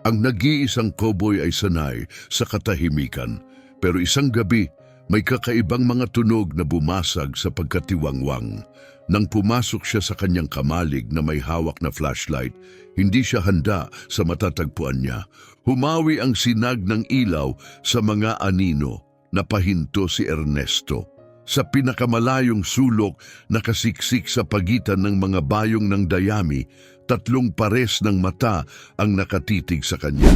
Ang nag-iisang cowboy ay sanay sa katahimikan, pero isang gabi may kakaibang mga tunog na bumasag sa pagkatiwangwang. Nang pumasok siya sa kanyang kamalig na may hawak na flashlight, hindi siya handa sa matatagpuan niya. Humawi ang sinag ng ilaw sa mga anino. Napahinto si Ernesto. Sa pinakamalayong sulok, nakasiksik sa pagitan ng mga bayong ng dayami, 3 pares ng mata ang nakatitig sa kanya.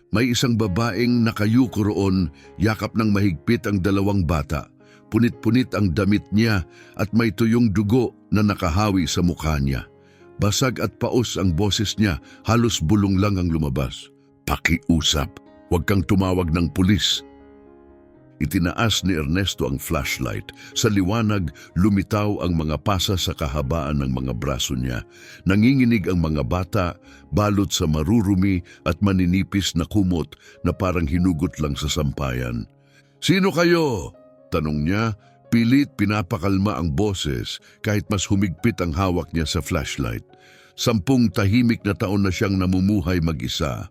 May isang babaeng nakayuko roon, yakap ng mahigpit ang 2 bata. Punit-punit ang damit niya at may tuyong dugo na nakahawi sa mukha niya. Basag at paos ang boses niya, halos bulong lang ang lumabas. "Pakiusap, huwag kang tumawag ng pulis." Itinaas ni Ernesto ang flashlight. Sa liwanag, lumitaw ang mga pasa sa kahabaan ng mga braso niya. Nanginginig ang mga bata, balot sa marurumi at maninipis na kumot na parang hinugot lang sa sampayan. "Sino kayo?" tanong niya. Pilit pinapakalma ang boses kahit mas humigpit ang hawak niya sa flashlight. 10 tahimik na taon na siyang namumuhay mag-isa.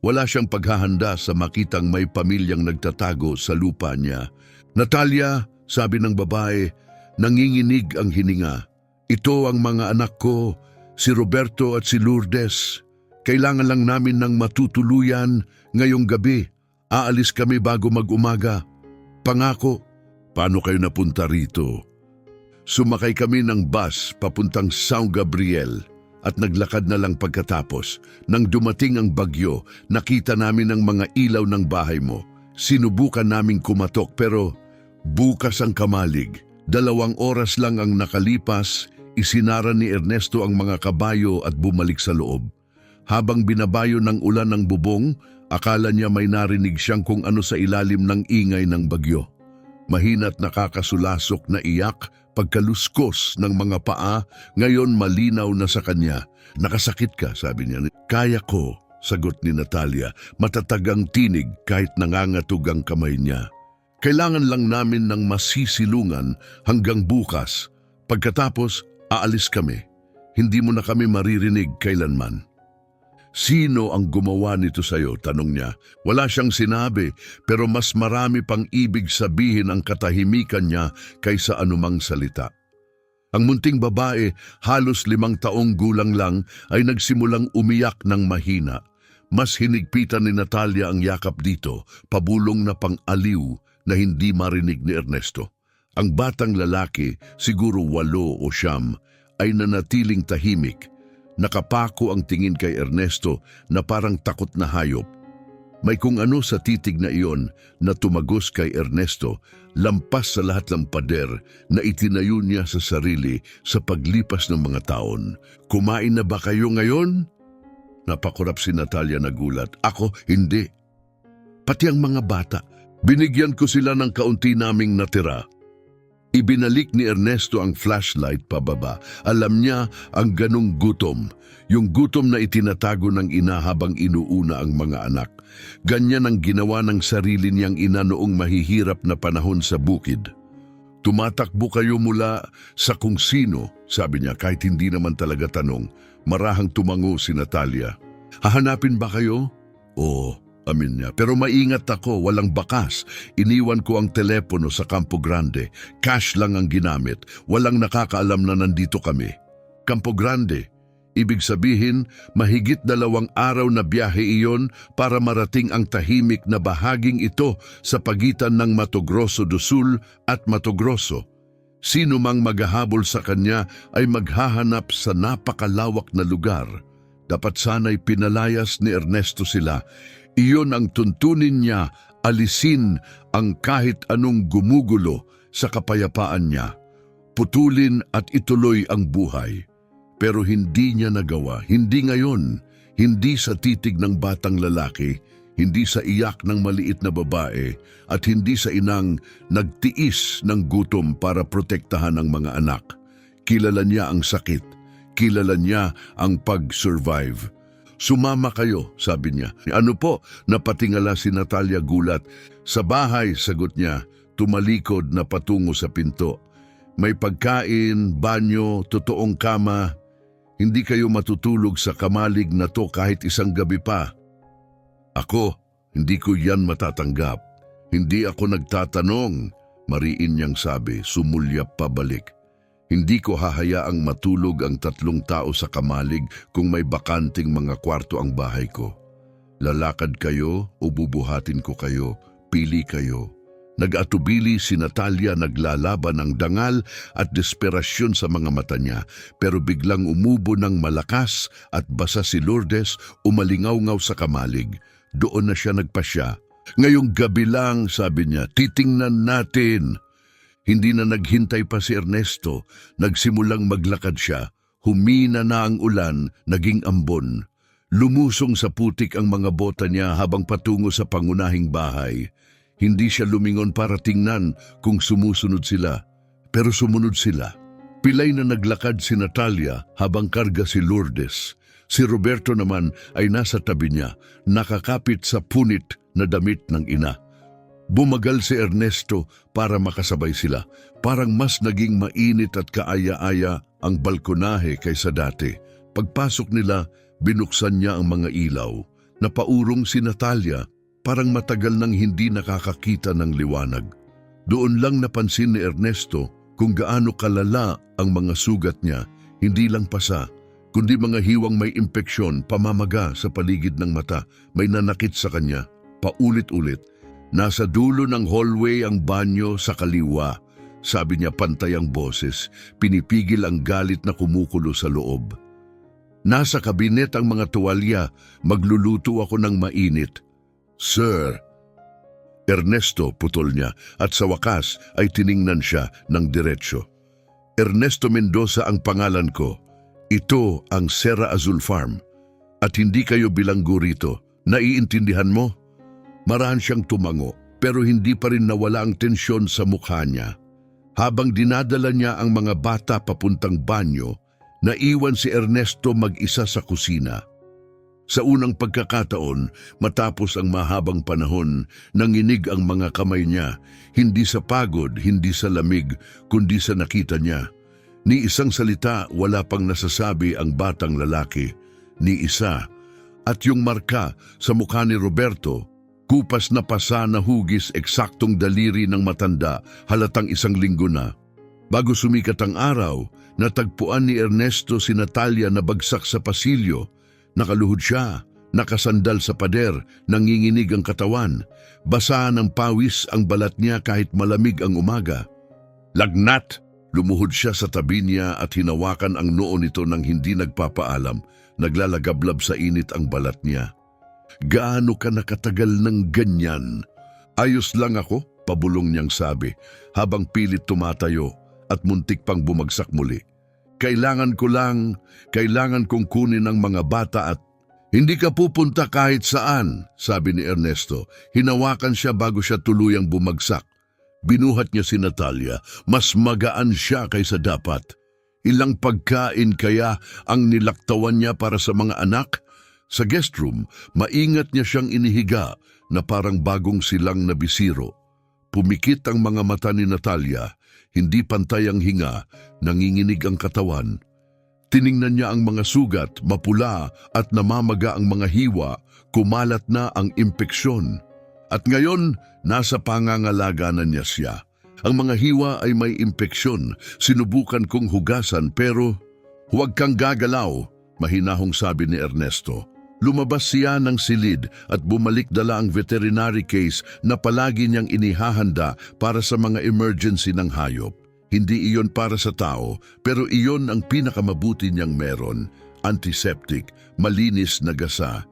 Wala siyang paghahanda sa makitang may pamilyang nagtatago sa lupa niya. "Natalia," sabi ng babae, nanginginig ang hininga. "Ito ang mga anak ko, si Roberto at si Lourdes. Kailangan lang namin ng matutuluyan ngayong gabi. Aalis kami bago mag-umaga. Pangako." "Paano kayo napunta rito?" "Sumakay kami ng bus papuntang São Gabriel at naglakad na lang pagkatapos. Nang dumating ang bagyo, nakita namin ang mga ilaw ng bahay mo. Sinubukan naming kumatok pero bukas ang kamalig. 2 oras lang ang nakalipas, isinara ni Ernesto ang mga kabayo at bumalik sa loob. Habang binabayo ng ulan ng bubong, akala niya may narinig siyang kung ano sa ilalim ng ingay ng bagyo. Mahina't nakakasulasok na iyak, pagkaluskos ng mga paa, ngayon malinaw na sa kanya. "Nakasakit ka," sabi niya. "Kaya ko," sagot ni Natalia, matatag ang tinig kahit nangangatog ang kamay niya. "Kailangan lang namin ng masisilungan hanggang bukas. Pagkatapos, aalis kami. Hindi mo na kami maririnig kailanman." "Sino ang gumawa nito sa'yo?" tanong niya. Wala siyang sinabi, pero mas marami pang ibig sabihin ang katahimikan niya kaysa anumang salita. Ang munting babae, halos 5 taong gulang lang, ay nagsimulang umiyak ng mahina. Mas hinigpitan ni Natalia ang yakap dito, pabulong na pang-aliw na hindi marinig ni Ernesto. Ang batang lalaki, siguro 8 o 9, ay nanatiling tahimik. Nakapako ang tingin kay Ernesto na parang takot na hayop. May kung ano sa titig na iyon na tumagos kay Ernesto, lampas sa lahat ng pader na itinayo niya sa sarili sa paglipas ng mga taon. "Kumain na ba kayo ngayon?" Napakurap si Natalia na gulat. "Ako, hindi. Pati ang mga bata. Binigyan ko sila ng kaunti naming natira." Ibinalik ni Ernesto ang flashlight pababa. Alam niya ang ganong gutom, yung gutom na itinatago ng ina habang inuuna ang mga anak. Ganyan ang ginawa ng sarili niyang ina noong mahihirap na panahon sa bukid. "Tumatakbo kayo mula sa kung sino," sabi niya kahit hindi naman talaga tanong. Marahang tumango si Natalia. "Hahanapin ba kayo?" "Oo," amin niya. "Pero maingat ako, walang bakas. Iniwan ko ang telepono sa Campo Grande. Cash lang ang ginamit. Walang nakakaalam na nandito kami." Campo Grande, ibig sabihin, mahigit 2 araw na biyahe iyon para marating ang tahimik na bahaging ito sa pagitan ng Mato Grosso do Sul at Mato Grosso. Sino mang maghahabol sa kanya ay maghahanap sa napakalawak na lugar. Dapat sana'y pinalayas ni Ernesto sila. Iyon ang tuntunin niya, alisin ang kahit anong gumugulo sa kapayapaan niya. Putulin at ituloy ang buhay. Pero hindi niya nagawa, hindi ngayon, hindi sa titig ng batang lalaki, hindi sa iyak ng maliit na babae, at hindi sa inang nagtiis ng gutom para protektahan ang mga anak. Kilala niya ang sakit, kilala niya ang pag-survive. "Sumama kayo," sabi niya. "Ano po?" Napatingala si Natalia gulat. "Sa bahay," sagot niya, tumalikod na patungo sa pinto. "May pagkain, banyo, totoong kama. Hindi kayo matutulog sa kamalig na to kahit isang gabi pa." Ako, hindi ko yan matatanggap. Hindi ako nagtatanong, mariin niyang sabi, sumulyap pabalik. Hindi ko hahayaang matulog ang 3 tao sa kamalig kung may bakanting mga kwarto ang bahay ko. Lalakad kayo o bubuhatin ko kayo, pili kayo. Nag-atubili si Natalia, naglalaban ng dangal at desperasyon sa mga mata niya, pero biglang umubo ng malakas at basa si Lourdes, umalingaw-ngaw sa kamalig. Doon na siya nagpasya. Ngayong gabi lang, sabi niya, titingnan natin. Hindi na naghintay pa si Ernesto, nagsimulang maglakad siya. Humina na ang ulan, naging ambon. Lumusong sa putik ang mga bota niya habang patungo sa pangunahing bahay. Hindi siya lumingon para tingnan kung sumusunod sila, pero sumunod sila. Pilay na naglakad si Natalia habang karga si Lourdes. Si Roberto naman ay nasa tabi niya, nakakapit sa punit na damit ng ina. Bumagal si Ernesto para makasabay sila. Parang mas naging mainit at kaaya-aya ang balkonahe kaysa dati. Pagpasok nila, binuksan niya ang mga ilaw. Napaurong si Natalia, parang matagal nang hindi nakakakita ng liwanag. Doon lang napansin ni Ernesto kung gaano kalala ang mga sugat niya, hindi lang pasa, kundi mga hiwang may impeksyon, pamamaga sa paligid ng mata, may nanakit sa kanya, paulit-ulit. Nasa dulo ng hallway ang banyo sa kaliwa, sabi niya pantay ang boses, pinipigil ang galit na kumukulo sa loob. Nasa kabinet ang mga tuwalya, magluluto ako ng mainit. Sir, Ernesto, putol niya, at sa wakas ay tiningnan siya ng diretsyo. Ernesto Mendoza ang pangalan ko. Ito ang Serra Azul Farm. At hindi kayo bilanggo rito. Naiintindihan mo? Marahan siyang tumango, pero hindi pa rin nawala ang tensyon sa mukha niya. Habang dinadala niya ang mga bata papuntang banyo, naiwan si Ernesto mag-isa sa kusina. Sa unang pagkakataon, matapos ang mahabang panahon, nanginig ang mga kamay niya, hindi sa pagod, hindi sa lamig, kundi sa nakita niya. Ni isang salita, wala pang nasasabi ang batang lalaki. Ni isa. At yung marka sa mukha ni Roberto, kupas na pasa na hugis, eksaktong daliri ng matanda, halatang 1 linggo na. Bago sumikat ang araw, natagpuan ni Ernesto si Natalia na bagsak sa pasilyo. Nakaluhod siya, nakasandal sa pader, nanginginig ang katawan. Basa ng pawis ang balat niya kahit malamig ang umaga. Lagnat! Lumuhod siya sa tabi niya at hinawakan ang noo nito nang hindi nagpapaalam. Naglalagablab sa init ang balat niya. Gaano ka nakatagal ng ganyan? Ayos lang ako, pabulong niyang sabi, habang pilit tumatayo at muntik pang bumagsak muli. Kailangan kong kunin ang mga bata at hindi ka pupunta kahit saan, sabi ni Ernesto. Hinawakan siya bago siya tuluyang bumagsak. Binuhat niya si Natalia, mas magaan siya kaysa dapat. Ilang pagkain kaya ang nilaktawan niya para sa mga anak? Sa guest room, maingat niya siyang inihiga na parang bagong silang na bisiro. Pumikit ang mga mata ni Natalia, hindi pantay ang hinga, nanginginig ang katawan. Tiningnan niya ang mga sugat, mapula at namamaga ang mga hiwa, kumalat na ang impeksyon. At ngayon, nasa pangangalaga na niya siya. Ang mga hiwa ay may impeksyon, sinubukan kong hugasan pero huwag kang gagalaw, mahinahong sabi ni Ernesto. Lumabas siya ng silid at bumalik dala ang veterinary case na palagi niyang inihahanda para sa mga emergency ng hayop. Hindi iyon para sa tao, pero iyon ang pinakamabuti niyang meron. Antiseptic, malinis na gasa,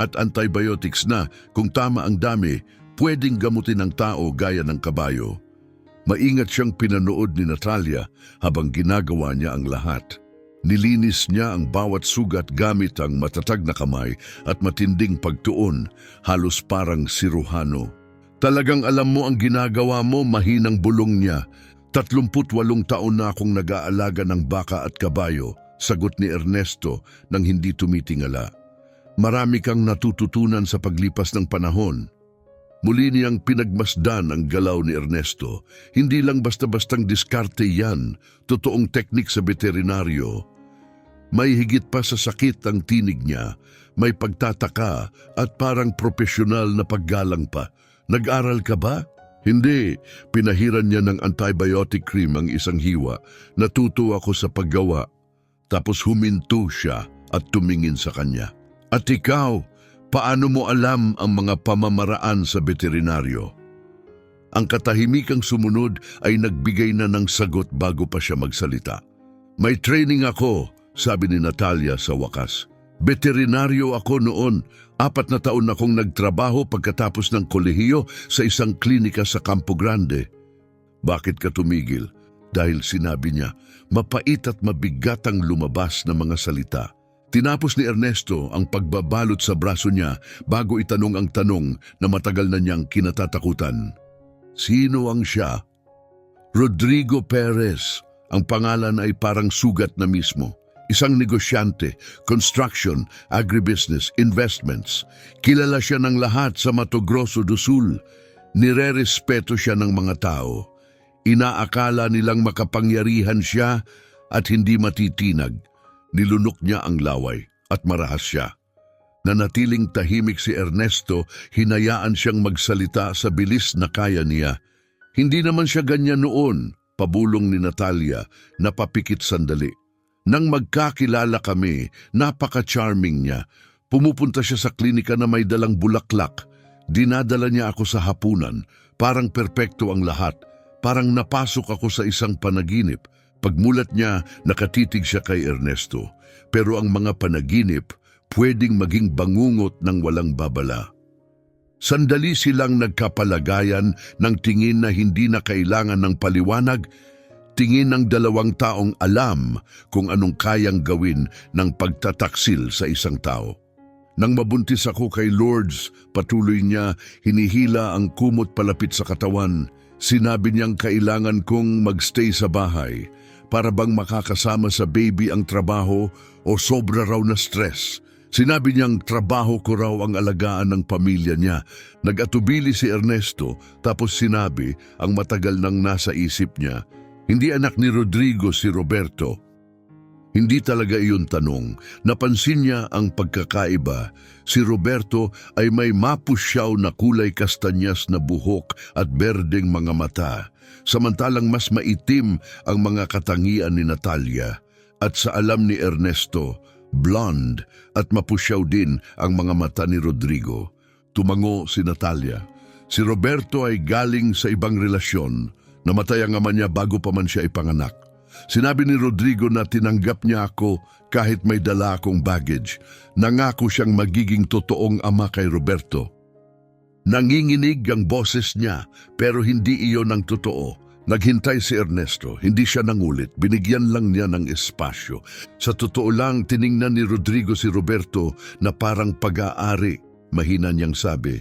at antibiotics na kung tama ang dami, pwedeng gamutin ng tao gaya ng kabayo. Maingat siyang pinanood ni Natalia habang ginagawa niya ang lahat. Nilinis niya ang bawat sugat gamit ang matatag na kamay at matinding pagtuon, halos parang siruhano. Talagang alam mo ang ginagawa mo, mahinang bulong niya. 38 taon na akong nag-aalaga ng baka at kabayo, sagot ni Ernesto nang hindi tumitingala. Marami kang natututunan sa paglipas ng panahon. Muli niyang pinagmasdan ang galaw ni Ernesto. Hindi lang basta-bastang diskarte yan, totoong teknik sa veterinaryo. May higit pa sa sakit ang tinig niya, may pagtataka at parang profesional na paggalang pa. Nag-aral ka ba? Hindi. Pinahiran niya ng antibiotic cream ang isang hiwa. Natuto ako sa paggawa. Tapos huminto siya at tumingin sa kanya. At ikaw, paano mo alam ang mga pamamaraan sa veterinaryo? Ang katahimikang sumunod ay nagbigay na ng sagot bago pa siya magsalita. May training ako, sabi ni Natalia sa wakas. Veterinaryo ako noon. 4 na taon akong nagtrabaho pagkatapos ng kolehiyo sa isang klinika sa Campo Grande. Bakit ka tumigil? Dahil sinabi niya, mapait at mabigat ang lumabas na mga salita. Tinapos ni Ernesto ang pagbabalot sa braso niya bago itanong ang tanong na matagal na niyang kinatatakutan. Sino ang siya? Rodrigo Perez. Ang pangalan ay parang sugat na mismo. Isang negosyante, construction, agribusiness, investments. Kilala siya ng lahat sa Mato Grosso do Sul. Nire-respeto siya ng mga tao. Inaakala nilang makapangyarihan siya at hindi matitinag. Nilunok niya ang laway at marahas siya. Nanatiling tahimik si Ernesto, hinayaan siyang magsalita sa bilis na kaya niya. Hindi naman siya ganyan noon, pabulong ni Natalia, napapikit sandali. Nang magkakilala kami, napaka-charming niya. Pumupunta siya sa klinika na may dalang bulaklak. Dinadala niya ako sa hapunan. Parang perpekto ang lahat. Parang napasok ako sa isang panaginip. Pagmulat niya, nakatitig siya kay Ernesto. Pero ang mga panaginip, pwedeng maging bangungot ng walang babala. Sandali silang nagkapalagayan ng tingin na hindi na kailangan ng paliwanag, tingin ng 2 taong alam kung anong kayang gawin ng pagtataksil sa isang tao. Nang mabuntis ako kay Lourdes, patuloy niya, hinihila ang kumot palapit sa katawan. Sinabi niyang kailangan kong magstay sa bahay para bang makakasama sa baby ang trabaho o sobra raw na stress. Sinabi niyang trabaho ko raw ang alagaan ng pamilya niya. Nag-atubili si Ernesto tapos sinabi ang matagal nang nasa isip niya, hindi anak ni Rodrigo si Roberto. Hindi talaga iyon tanong. Napansin niya ang pagkakaiba. Si Roberto ay may mapusyaw na kulay kastanyas na buhok at berdeng mga mata, samantalang mas maitim ang mga katangian ni Natalia. At sa alam ni Ernesto, blonde at mapusyaw din ang mga mata ni Rodrigo. Tumango si Natalia. Si Roberto ay galing sa ibang relasyon. Namatay ang ama niya bago pa man siya ipanganak. Sinabi ni Rodrigo na tinanggap niya ako kahit may dala akong baggage. Nangako siyang magiging totoong ama kay Roberto. Nanginginig ang boses niya pero hindi iyon ang totoo. Naghintay si Ernesto, hindi siya nangulit, binigyan lang niya ng espasyo. Sa totoo lang, tiningnan ni Rodrigo si Roberto na parang pag-aari. Mahina niyang sabi,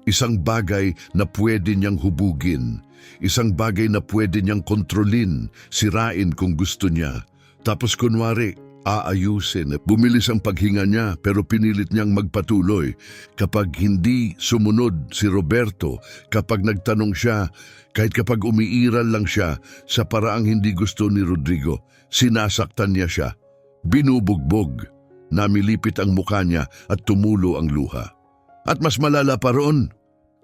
isang bagay na pwede niyang hubugin. Isang bagay na pwede niyang kontrolin, sirain kung gusto niya. Tapos kunwari, aayusin. Bumilis ang paghinga niya pero pinilit niyang magpatuloy. Kapag hindi sumunod si Roberto, kapag nagtanong siya, kahit kapag umiiral lang siya sa paraang hindi gusto ni Rodrigo, sinasaktan niya siya. Binubugbog. Namilipit ang mukha niya at tumulo ang luha. At mas malala pa roon,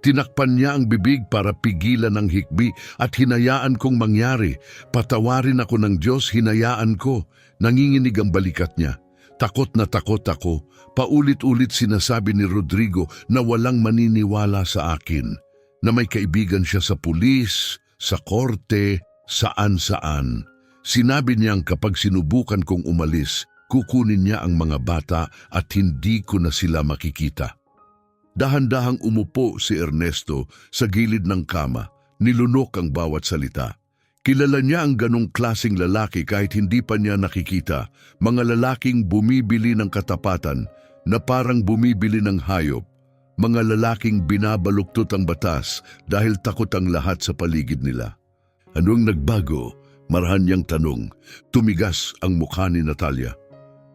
tinakpan niya ang bibig para pigilan ang hikbi at hinayaan kong mangyari. Patawarin ako ng Diyos, hinayaan ko. Nanginginig ang balikat niya. Takot na takot ako. Paulit-ulit sinasabi ni Rodrigo na walang maniniwala sa akin. Na may kaibigan siya sa pulis, sa korte, saan-saan. Sinabi niyang kapag sinubukan kong umalis, kukunin niya ang mga bata at hindi ko na sila makikita. Dahan-dahang umupo si Ernesto sa gilid ng kama, nilunok ang bawat salita. Kilala niya ang ganong klasing lalaki kahit hindi pa niya nakikita, mga lalaking bumibili ng katapatan na parang bumibili ng hayop, mga lalaking binabaluktot ang batas dahil takot ang lahat sa paligid nila. Anong nagbago? Marahan niyang tanong. Tumigas ang mukha ni Natalia.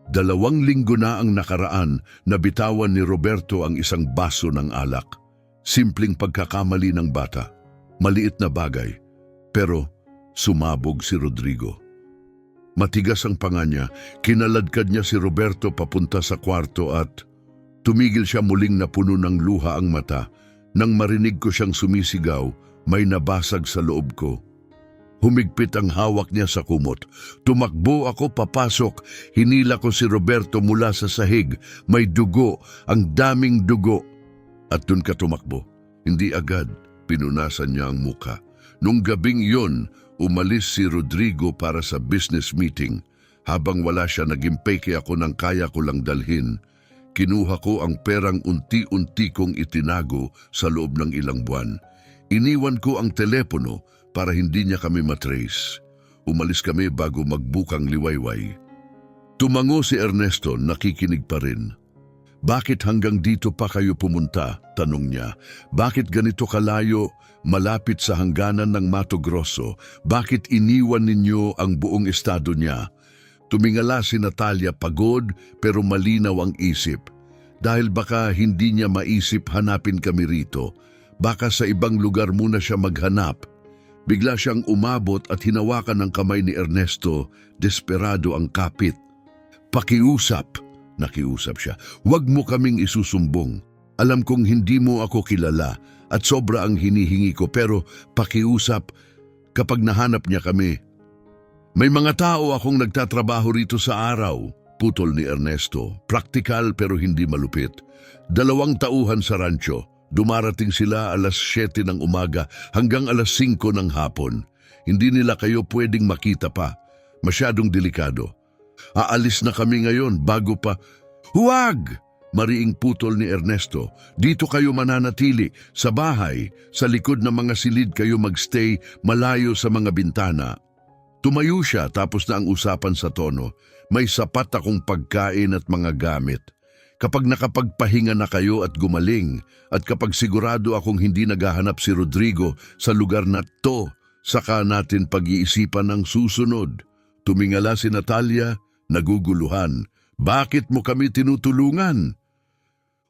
2 linggo na ang nakaraan na bitawan ni Roberto ang isang baso ng alak. Simpleng pagkakamali ng bata. Maliit na bagay. Pero sumabog si Rodrigo. Matigas ang panga niya. Kinaladkad niya si Roberto papunta sa kwarto at tumigil siya, muling napuno ng luha ang mata. Nang marinig ko siyang sumisigaw, may nabasag sa loob ko. Humigpit ang hawak niya sa kumot. Tumakbo ako papasok. Hinila ko si Roberto mula sa sahig. May dugo, ang daming dugo. At dun ka tumakbo. Hindi agad, pinunasan niya ang muka. Nung gabing yon, umalis si Rodrigo para sa business meeting. Habang wala siya, nag-impake ako ng kaya ko lang dalhin. Kinuha ko ang perang unti-unti kong itinago sa loob ng ilang buwan. Iniwan ko ang telepono para hindi niya kami matrace. Umalis kami bago magbukang liwayway. Tumango si Ernesto, nakikinig pa rin. Bakit hanggang dito pa kayo pumunta? Tanong niya. Bakit ganito kalayo, malapit sa hangganan ng Mato Grosso? Bakit iniwan ninyo ang buong estado niya? Tumingala si Natalia, pagod pero malinaw ang isip. Dahil baka hindi niya maisip hanapin kami rito. Baka sa ibang lugar muna siya maghanap. Bigla siyang umabot at hinawakan ng kamay ni Ernesto. Desperado ang kapit. Pakiusap. Nakiusap siya. Huwag mo kaming isusumbong. Alam kong hindi mo ako kilala at sobra ang hinihingi ko, pero pakiusap kapag nahanap niya kami. May mga tao akong nagtatrabaho rito sa araw, putol ni Ernesto. Praktikal pero hindi malupit. 2 tauhan sa rancho. Dumarating sila alas 7 ng umaga hanggang alas 5 ng hapon. Hindi nila kayo pwedeng makita pa. Masyadong delikado. Aalis na kami ngayon bago pa... Huwag! Mariing putol ni Ernesto. Dito kayo mananatili, sa bahay, sa likod ng mga silid kayo magstay, malayo sa mga bintana. Tumayo siya tapos na ang usapan sa tono. May sapat akong pagkain at mga gamit. Kapag nakapagpahinga na kayo at gumaling, at kapag sigurado akong hindi naghahanap si Rodrigo sa lugar na to, saka natin pag-iisipan ang susunod. Tumingala si Natalia, naguguluhan. Bakit mo kami tinutulungan?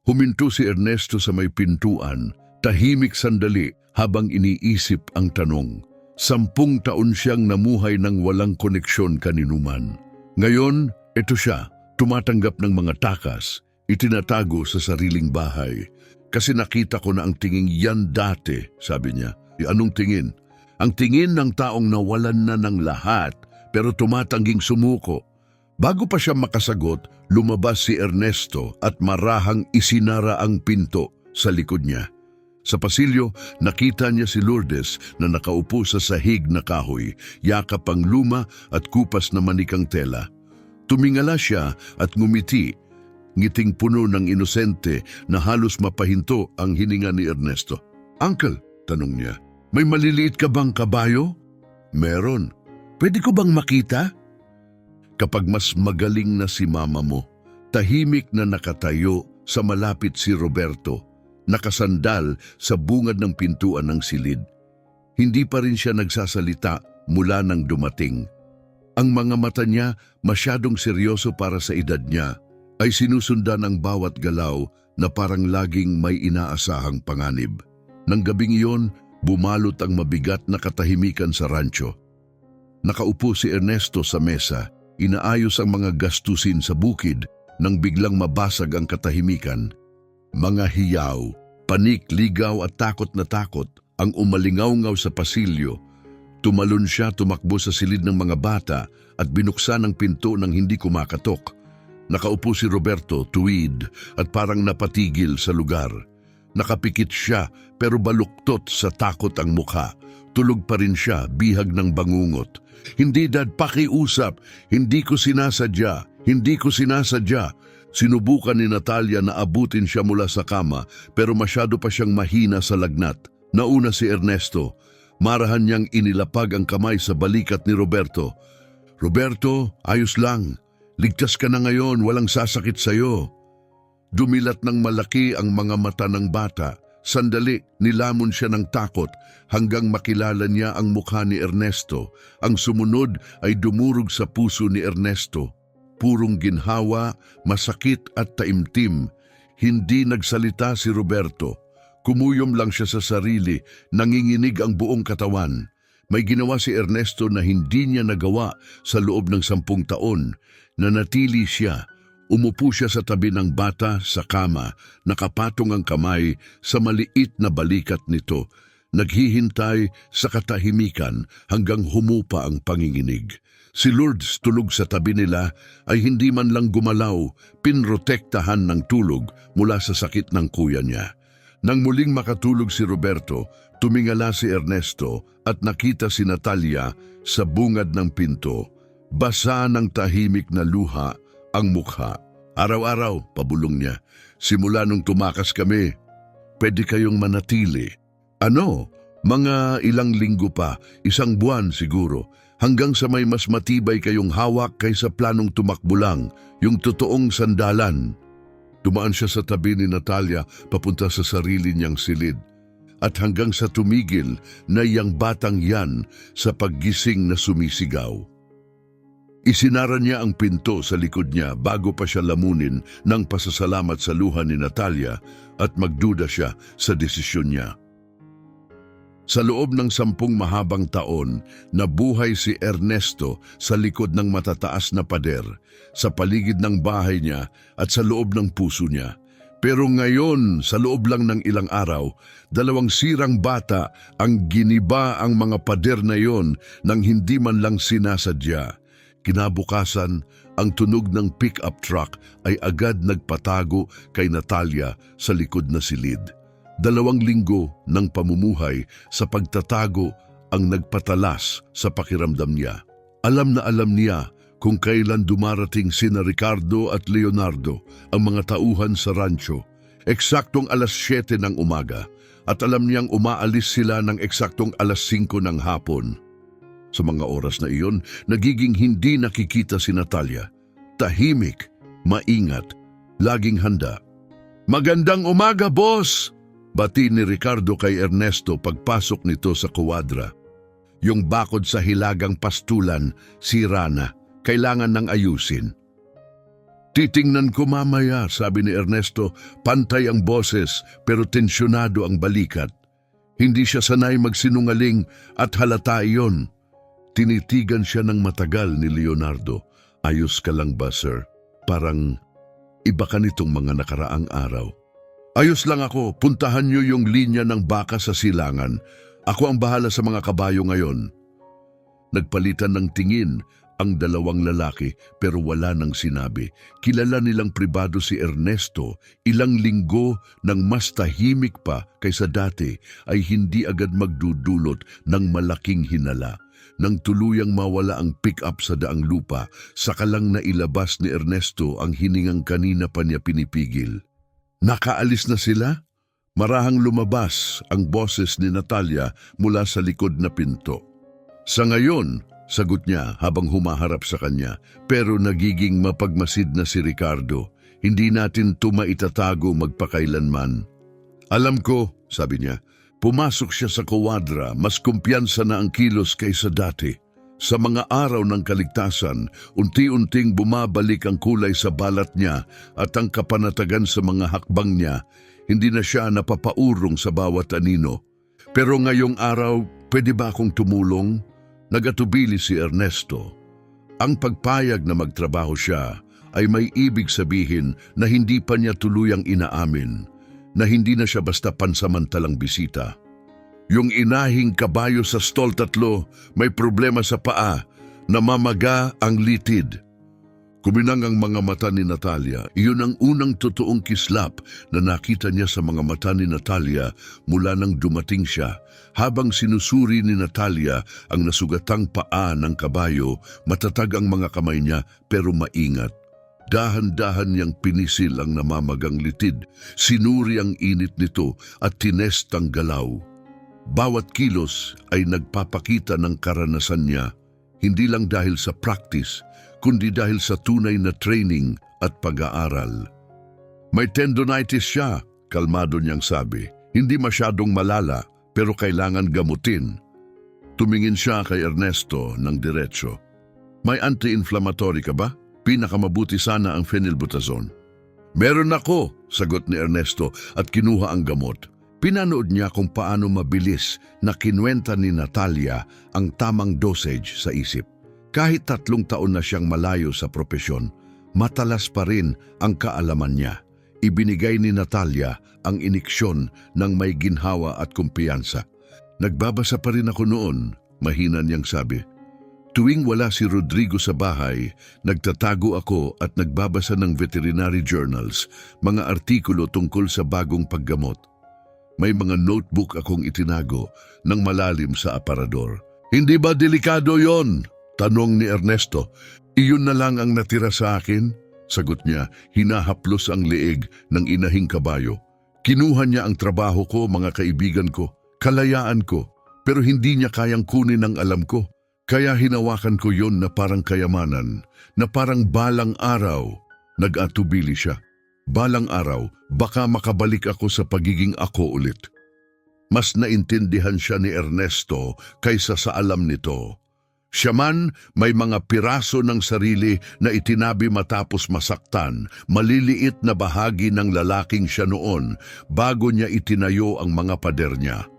Huminto si Ernesto sa may pintuan, tahimik sandali habang iniisip ang tanong. 10 taon siyang namuhay ng walang koneksyon kaninuman. Ngayon, ito siya, tumatanggap ng mga takas, itinatago sa sariling bahay. Kasi nakita ko na ang tingin yan dati, sabi niya. Anong tingin? Ang tingin ng taong nawalan na ng lahat, pero tumatangging sumuko. Bago pa siya makasagot, lumabas si Ernesto at marahang isinara ang pinto sa likod niya. Sa pasilyo, nakita niya si Lourdes na nakaupo sa sahig na kahoy, yakap ang luma at kupas na manikang tela. Tumingala siya at ngumiti, ngiting puno ng inosente na halos mapahinto ang hininga ni Ernesto. Uncle, tanong niya, may maliliit ka bang kabayo? Meron. Pwede ko bang makita? Kapag mas magaling na si mama mo, tahimik na nakatayo sa malapit si Roberto, nakasandal sa bungad ng pintuan ng silid. Hindi pa rin siya nagsasalita mula nang dumating. Ang mga mata niya, masyadong seryoso para sa edad niya, ay sinusundan ang bawat galaw na parang laging may inaasahang panganib. Nang gabing iyon, bumalot ang mabigat na katahimikan sa rancho. Nakaupo si Ernesto sa mesa, inaayos ang mga gastusin sa bukid nang biglang mabasag ang katahimikan. Mga hiyaw, panik, ligaw at takot na takot ang umalingaw-ngaw sa pasilyo. Tumalon siya, tumakbo sa silid ng mga bata at binuksan ang pinto nang hindi kumakatok. Nakaupo si Roberto, tuwid at parang napatigil sa lugar. Nakapikit siya pero baluktot sa takot ang mukha. Tulog pa rin siya, bihag ng bangungot. Hindi dad, pakiusap. Hindi ko sinasadya. Hindi ko sinasadya. Sinubukan ni Natalia na abutin siya mula sa kama pero masyado pa siyang mahina sa lagnat. Nauna si Ernesto. Marahan niyang inilapag ang kamay sa balikat ni Roberto. Roberto, ayos lang. Ligtas ka na ngayon, walang sasakit sa'yo. Dumilat ng malaki ang mga mata ng bata. Sandali, nilamon siya ng takot hanggang makilala niya ang mukha ni Ernesto. Ang sumunod ay dumurog sa puso ni Ernesto. Purong ginhawa, masakit at taimtim. Hindi nagsalita si Roberto. Kumuyom lang siya sa sarili, nanginginig ang buong katawan. May ginawa si Ernesto na hindi niya nagawa sa loob ng 10 taon. Nanatili siya. Umupo siya sa tabi ng bata sa kama, nakapatong ang kamay sa maliit na balikat nito. Naghihintay sa katahimikan hanggang humupa ang panginginig. Si Lourdes tulog sa tabi nila ay hindi man lang gumalaw, pinrotektahan ng tulog mula sa sakit ng kuya niya. Nang muling makatulog si Roberto, tumingala si Ernesto at nakita si Natalia sa bungad ng pinto. Basa ng tahimik na luha ang mukha. Araw-araw, pabulong niya, simula nung tumakas kami, pwede kayong manatili. Ano? Mga ilang linggo pa, 1 buwan siguro, hanggang sa may mas matibay kayong hawak kaysa planong tumakbo lang, yung totoong sandalan. Dumaan siya sa tabi ni Natalia papunta sa sarili niyang silid. At hanggang sa tumigil na iyang batang yan sa paggising na sumisigaw. Isinara niya ang pinto sa likod niya bago pa siya lamunin ng pasasalamat sa luha ni Natalia at magduda siya sa desisyon niya. Sa loob ng 10 mahabang taon, nabuhay si Ernesto sa likod ng matataas na pader, sa paligid ng bahay niya at sa loob ng puso niya. Pero ngayon, sa loob lang ng ilang araw, 2 sirang bata ang giniba ang mga pader na yon nang hindi man lang sinasadya. Kinabukasan, ang tunog ng pick-up truck ay agad nagpatago kay Natalia sa likod na silid. 2 linggo ng pamumuhay sa pagtatago ang nagpatalas sa pakiramdam niya. Alam na alam niya kung kailan dumarating sina Ricardo at Leonardo, ang mga tauhan sa rancho. Eksaktong 7:00 ng umaga at alam niyang umaalis sila ng eksaktong 5:00 ng hapon. Sa mga oras na iyon, nagiging hindi nakikita si Natalia. Tahimik, maingat, laging handa. "Magandang umaga, boss!" Bati ni Ricardo kay Ernesto pagpasok nito sa kuwadra. Yung bakod sa hilagang pastulan, sira na. Kailangan ng ayusin. "Titingnan ko mamaya," sabi ni Ernesto. Pantay ang boses pero tensyonado ang balikat. Hindi siya sanay magsinungaling at halata iyon. Tinitigan siya ng matagal ni Leonardo. "Ayos ka lang ba, sir? Parang iba ka nitong mga nakaraang araw." "Ayos lang ako, puntahan niyo yung linya ng baka sa silangan. Ako ang bahala sa mga kabayo ngayon." Nagpalitan ng tingin ang 2 lalaki pero wala nang sinabi. Kilala nilang pribado si Ernesto. Ilang linggo nang mas tahimik pa kaysa dati ay hindi agad magdudulot ng malaking hinala. Nang tuluyang mawala ang pick-up sa daang lupa, saka lang nailabas ni Ernesto ang hiningang kanina pa niya pinipigil. "Nakaalis na sila?" Marahang lumabas ang boses ni Natalia mula sa likod na pinto. "Sa ngayon," sagot niya habang humaharap sa kanya, pero nagiging mapagmasid na si Ricardo. "Hindi natin maitatago magpakailanman." "Alam ko," sabi niya. Pumasok siya sa kuwadra, mas kumpiyansa na ang kilos kaysa dati. Sa mga araw ng kaligtasan, unti-unting bumabalik ang kulay sa balat niya at ang kapanatagan sa mga hakbang niya. Hindi na siya napapaurong sa bawat anino. "Pero ngayong araw, pwede ba akong tumulong?" Nagatubili si Ernesto. Ang pagpayag na magtrabaho siya ay may ibig sabihin na hindi pa niya tuluyang inaamin, na hindi na siya basta pansamantalang bisita. Yung inahing kabayo sa stall 3 may problema sa paa, namamaga ang litid. Kuminang ang mga mata ni Natalia. Iyon ang unang totoong kislap na nakita niya sa mga mata ni Natalia mula nang dumating siya. Habang sinusuri ni Natalia ang nasugatang paa ng kabayo, matatag ang mga kamay niya pero maingat. Dahan-dahan niyang pinisil ang namamagang litid. Sinuri ang init nito at tinest ang galaw. Bawat kilos ay nagpapakita ng karanasan niya, hindi lang dahil sa practice, kundi dahil sa tunay na training at pag-aaral. "May tendonitis siya," kalmado niyang sabi. "Hindi masyadong malala, pero kailangan gamutin." Tumingin siya kay Ernesto ng diretso. "May anti-inflammatory ka ba? Pinakamabuti sana ang phenylbutazone." "Meron ako," sagot ni Ernesto at kinuha ang gamot. Pinanood niya kung paano mabilis na kinwenta ni Natalia ang tamang dosage sa isip. Kahit 3 taon na siyang malayo sa propesyon, matalas pa rin ang kaalaman niya. Ibinigay ni Natalia ang iniksyon ng may ginhawa at kumpiyansa. Nagbabasa pa rin ako noon, mahina niyang sabi. Tuwing wala si Rodrigo sa bahay, nagtatago ako at nagbabasa ng veterinary journals, mga artikulo tungkol sa bagong paggamot. May mga notebook akong itinago ng malalim sa aparador. Hindi ba delikado yon? Tanong ni Ernesto. Iyon na lang ang natira sa akin? Sagot niya, hinahaplos ang leeg ng inahing kabayo. Kinuha niya ang trabaho ko, mga kaibigan ko, kalayaan ko, pero hindi niya kayang kunin ang alam ko. Kaya hinawakan ko yon na parang kayamanan, na parang balang araw. Nag-atubili siya. Balang araw, baka makabalik ako sa pagiging ako ulit. Mas naintindihan siya ni Ernesto kaysa sa alam nito. Siya man may mga piraso ng sarili na itinabi matapos masaktan, maliliit na bahagi ng lalaking siya noon bago niya itinayo ang mga pader niya.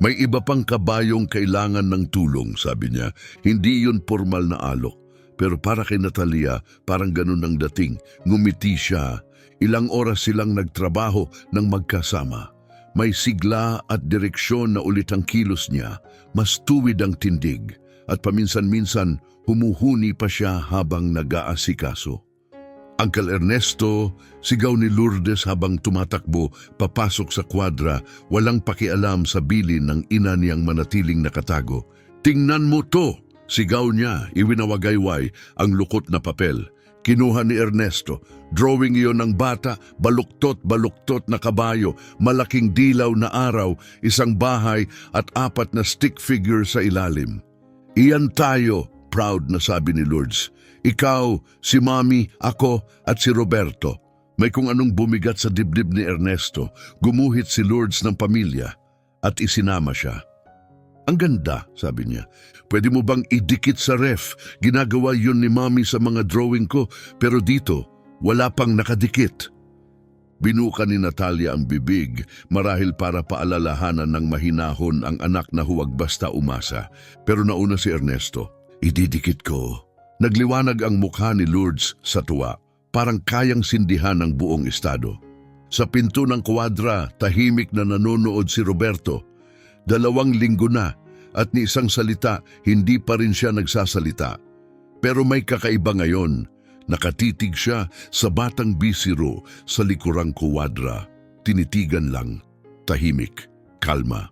May iba pang kabayong kailangan ng tulong, sabi niya. Hindi yun formal na alok. Pero para kay Natalia, parang ganun ang dating. Ngumiti siya. Ilang oras silang nagtrabaho ng magkasama. May sigla at direksyon na ulit ang kilos niya. Mas tuwid ang tindig. At paminsan-minsan, humuhuni pa siya habang nag-aasikaso. Uncle Ernesto, sigaw ni Lourdes habang tumatakbo papasok sa kwadra, walang pakialam sa bilin ng ina niyang manatiling nakatago. Tingnan mo to! Sigaw niya, iwinawagayway ang lukot na papel. Kinuha ni Ernesto, drawing iyon ng bata, baluktot na kabayo, malaking dilaw na araw, isang bahay at 4 na stick figure sa ilalim. Iyan tayo, proud na sabi ni Lourdes. Ikaw, si Mami, ako at si Roberto. May kung anong bumigat sa dibdib ni Ernesto. Gumuhit si Lourdes ng pamilya at isinama siya. Ang ganda, sabi niya. Pwede mo bang idikit sa ref? Ginagawa yun ni Mami sa mga drawing ko, pero dito, wala pang nakadikit. Binuka ni Natalia ang bibig, marahil para paalalahanan ng mahinahon ang anak na huwag basta umasa. Pero nauna si Ernesto. Ididikit ko. Nagliwanag ang mukha ni Lourdes sa tuwa, parang kayang sindihan ng buong estado. Sa pinto ng kwadra, tahimik na nanonood si Roberto. 2 linggo na at ni isang salita, hindi pa rin siya nagsasalita. Pero may kakaiba ngayon. Nakatitig siya sa batang bisiro sa likurang kwadra. Tinitigan lang, tahimik, kalma.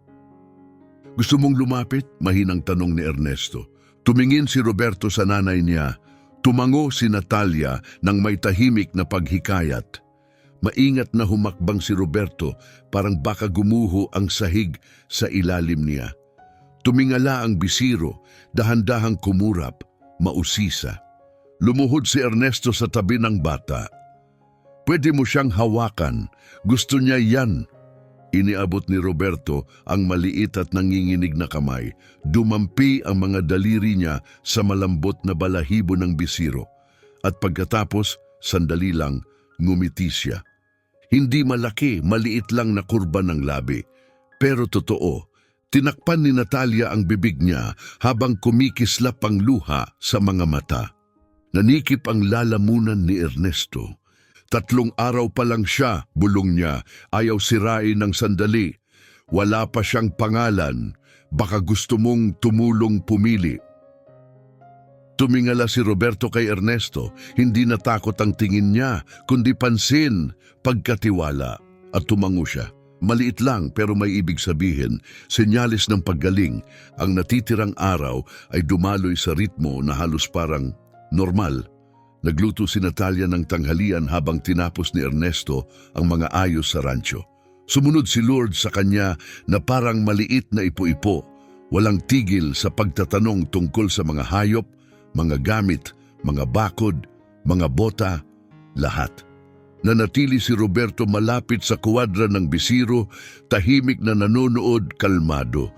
Gusto mong lumapit? Mahinang tanong ni Ernesto. Tumingin si Roberto sa nanay niya. Tumango si Natalia ng may tahimik na paghikayat. Maingat na humakbang si Roberto, parang baka gumuho ang sahig sa ilalim niya. Tumingala ang bisiro, dahan-dahang kumurap, mausisa. Lumuhod si Ernesto sa tabi ng bata. Pwede mo siyang hawakan, gusto niya yan. Iniabot ni Roberto ang maliit at nanginginig na kamay. Dumampi ang mga daliri niya sa malambot na balahibo ng bisiro. At pagkatapos, sandali lang, ngumiti siya. Hindi malaki, maliit lang na kurba ng labi. Pero totoo, tinakpan ni Natalia ang bibig niya habang kumikislap ang luha sa mga mata. Nanikip ang lalamunan ni Ernesto. 3 araw pa lang siya, bulong niya, ayaw sirain ng sandali. Wala pa siyang pangalan, baka gusto mong tumulong pumili. Tumingala si Roberto kay Ernesto, hindi natakot ang tingin niya, kundi pansin, pagkatiwala, at tumango siya. Maliit lang pero may ibig sabihin, senyales ng paggaling. Ang natitirang araw ay dumaloy sa ritmo na halos parang normal. Nagluto si Natalia ng tanghalian habang tinapos ni Ernesto ang mga ayos sa rancho. Sumunod si Lourdes sa kanya na parang maliit na ipo-ipo, walang tigil sa pagtatanong tungkol sa mga hayop, mga gamit, mga bakod, mga bota, lahat. Nanatili si Roberto malapit sa kwadra ng bisiro, tahimik na nanonood, kalmado.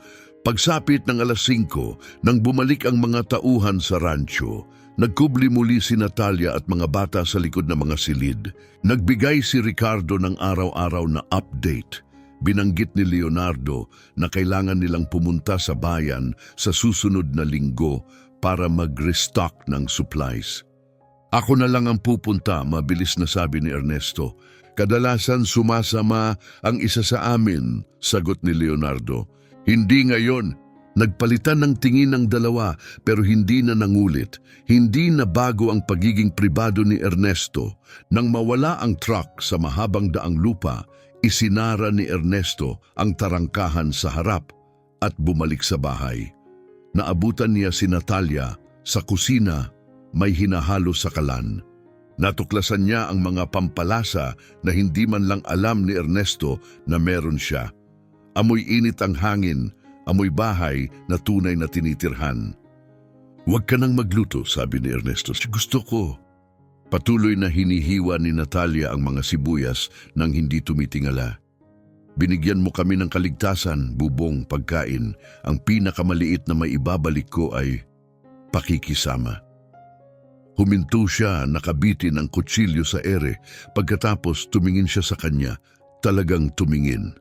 Pagsapit ng 5:00, nang bumalik ang mga tauhan sa rancho, nagkubli muli si Natalia at mga bata sa likod ng mga silid. Nagbigay si Ricardo ng araw-araw na update. Binanggit ni Leonardo na kailangan nilang pumunta sa bayan sa susunod na linggo para mag-restock ng supplies. Ako na lang ang pupunta, mabilis na sabi ni Ernesto. Kadalasan sumasama ang isa sa amin, sagot ni Leonardo. Hindi ngayon. Nagpalitan ng tingin ng dalawa pero hindi na nangulit. Hindi na bago ang pagiging pribado ni Ernesto. Nang mawala ang truck sa mahabang daang lupa, isinara ni Ernesto ang tarangkahan sa harap at bumalik sa bahay. Naabutan niya si Natalia sa kusina, may hinahalo sa kalan. Natuklasan niya ang mga pampalasa na hindi man lang alam ni Ernesto na meron siya. Amoy init ang hangin, amoy bahay na tunay na tinitirhan. Huwag ka nang magluto, sabi ni Ernesto. Gusto ko. Patuloy na hinihiwa ni Natalia ang mga sibuyas nang hindi tumitingala. Binigyan mo kami ng kaligtasan, bubong, pagkain. Ang pinakamaliit na maibabalik ko ay pakikisama. Huminto siya, nakabitin ang kutsilyo sa ere. Pagkatapos tumingin siya sa kanya, talagang tumingin.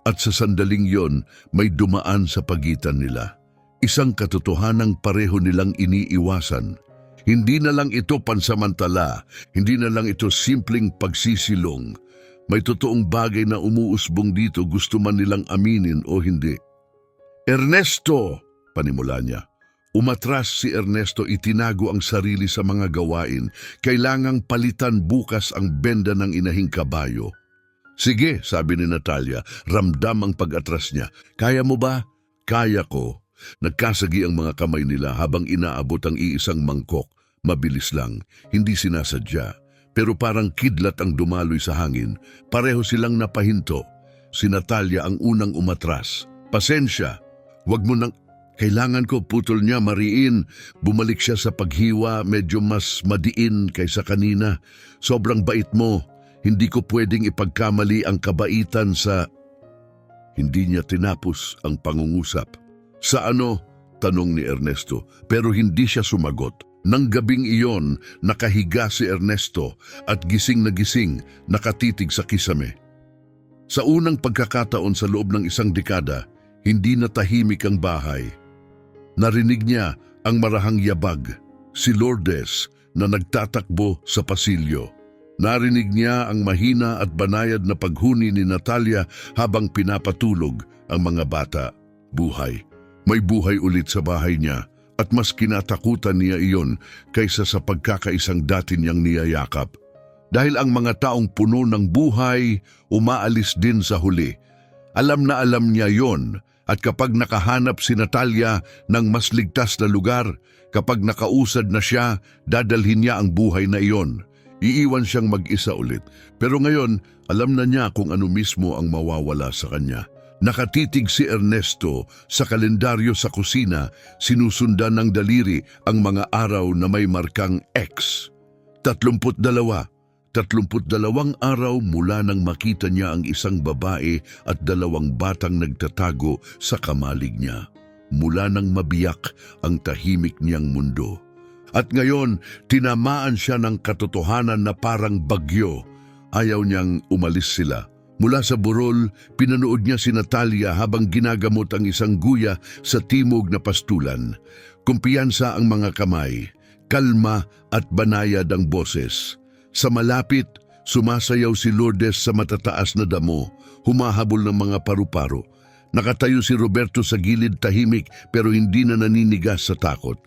At sa sandaling yon, may dumaan sa pagitan nila. Isang katotohanang pareho nilang iniiwasan. Hindi na lang ito pansamantala, hindi na lang ito simpleng pagsisilong. May totoong bagay na umuusbong dito, gusto man nilang aminin o hindi. Ernesto! Panimula niya. Umatras si Ernesto, itinago ang sarili sa mga gawain. Kailangang palitan bukas ang benda ng inahing kabayo. Sige, sabi ni Natalia, ramdam ang pag-atras niya. Kaya mo ba? Kaya ko. Nagkasagi ang mga kamay nila habang inaabot ang iisang mangkok. Mabilis lang, hindi sinasadya. Pero parang kidlat ang dumaloy sa hangin. Pareho silang napahinto. Si Natalia ang unang umatras. Pasensya, wag mo nang... Kailangan ko, putol niya, mariin. Bumalik siya sa paghiwa, medyo mas madiin kaysa kanina. Sobrang bait mo. Hindi ko pwedeng ipagkamali ang kabaitan sa... Hindi niya tinapos ang pangungusap. Sa ano? Tanong ni Ernesto, pero hindi siya sumagot. Nang gabing iyon, nakahiga si Ernesto at gising na gising, nakatitig sa kisame. Sa unang pagkakataon sa loob ng isang dekada, hindi na tahimik ang bahay. Narinig niya ang marahang yabag, si Lourdes na nagtatakbo sa pasilyo. Narinig niya ang mahina at banayad na paghuni ni Natalia habang pinapatulog ang mga bata. Buhay. May buhay ulit sa bahay niya at mas kinatakutan niya iyon kaysa sa pagkakaisang dati niyang niyayakap. Dahil ang mga taong puno ng buhay, umaalis din sa huli. Alam na alam niya yon. At kapag nakahanap si Natalia ng mas ligtas na lugar, kapag nakausad na siya, dadalhin niya ang buhay na iyon. Iiwan siyang mag-isa ulit. Pero ngayon, alam na niya kung ano mismo ang mawawala sa kanya. Nakatitig si Ernesto sa kalendaryo sa kusina, sinusundan ng daliri ang mga araw na may markang X. 32 araw mula nang makita niya ang isang babae at 2 batang nagtatago sa kamalig niya. Mula nang mabiyak ang tahimik niyang mundo. At ngayon, tinamaan siya ng katotohanan na parang bagyo. Ayaw niyang umalis sila. Mula sa burol, pinanood niya si Natalia habang ginagamot ang isang guya sa timog na pastulan. Kumpiyansa ang mga kamay, kalma at banayad ang boses. Sa malapit, sumasayaw si Lourdes sa matataas na damo, humahabol ng mga paru-paro. Nakatayo si Roberto sa gilid, tahimik pero hindi na naninigas sa takot.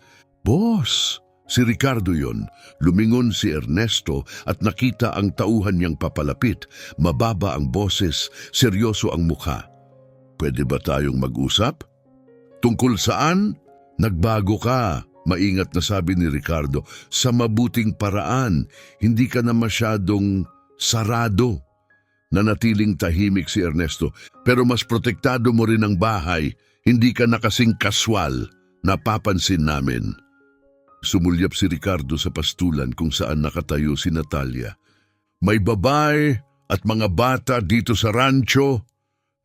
Boss! Si Ricardo yon. Lumingon si Ernesto at nakita ang tauhan niyang papalapit. Mababa ang boses, seryoso ang mukha. Pwede ba tayong mag-usap? Tungkol saan? Nagbago ka. Maingat na sabi ni Ricardo, sa mabuting paraan, hindi ka na masyadong sarado. Nanatiling tahimik si Ernesto, pero mas protektado mo rin ang bahay, hindi ka na kasing kaswal, napapansin namin. Sumulyap si Ricardo sa pastulan kung saan nakatayo si Natalia. May babae at mga bata dito sa rancho.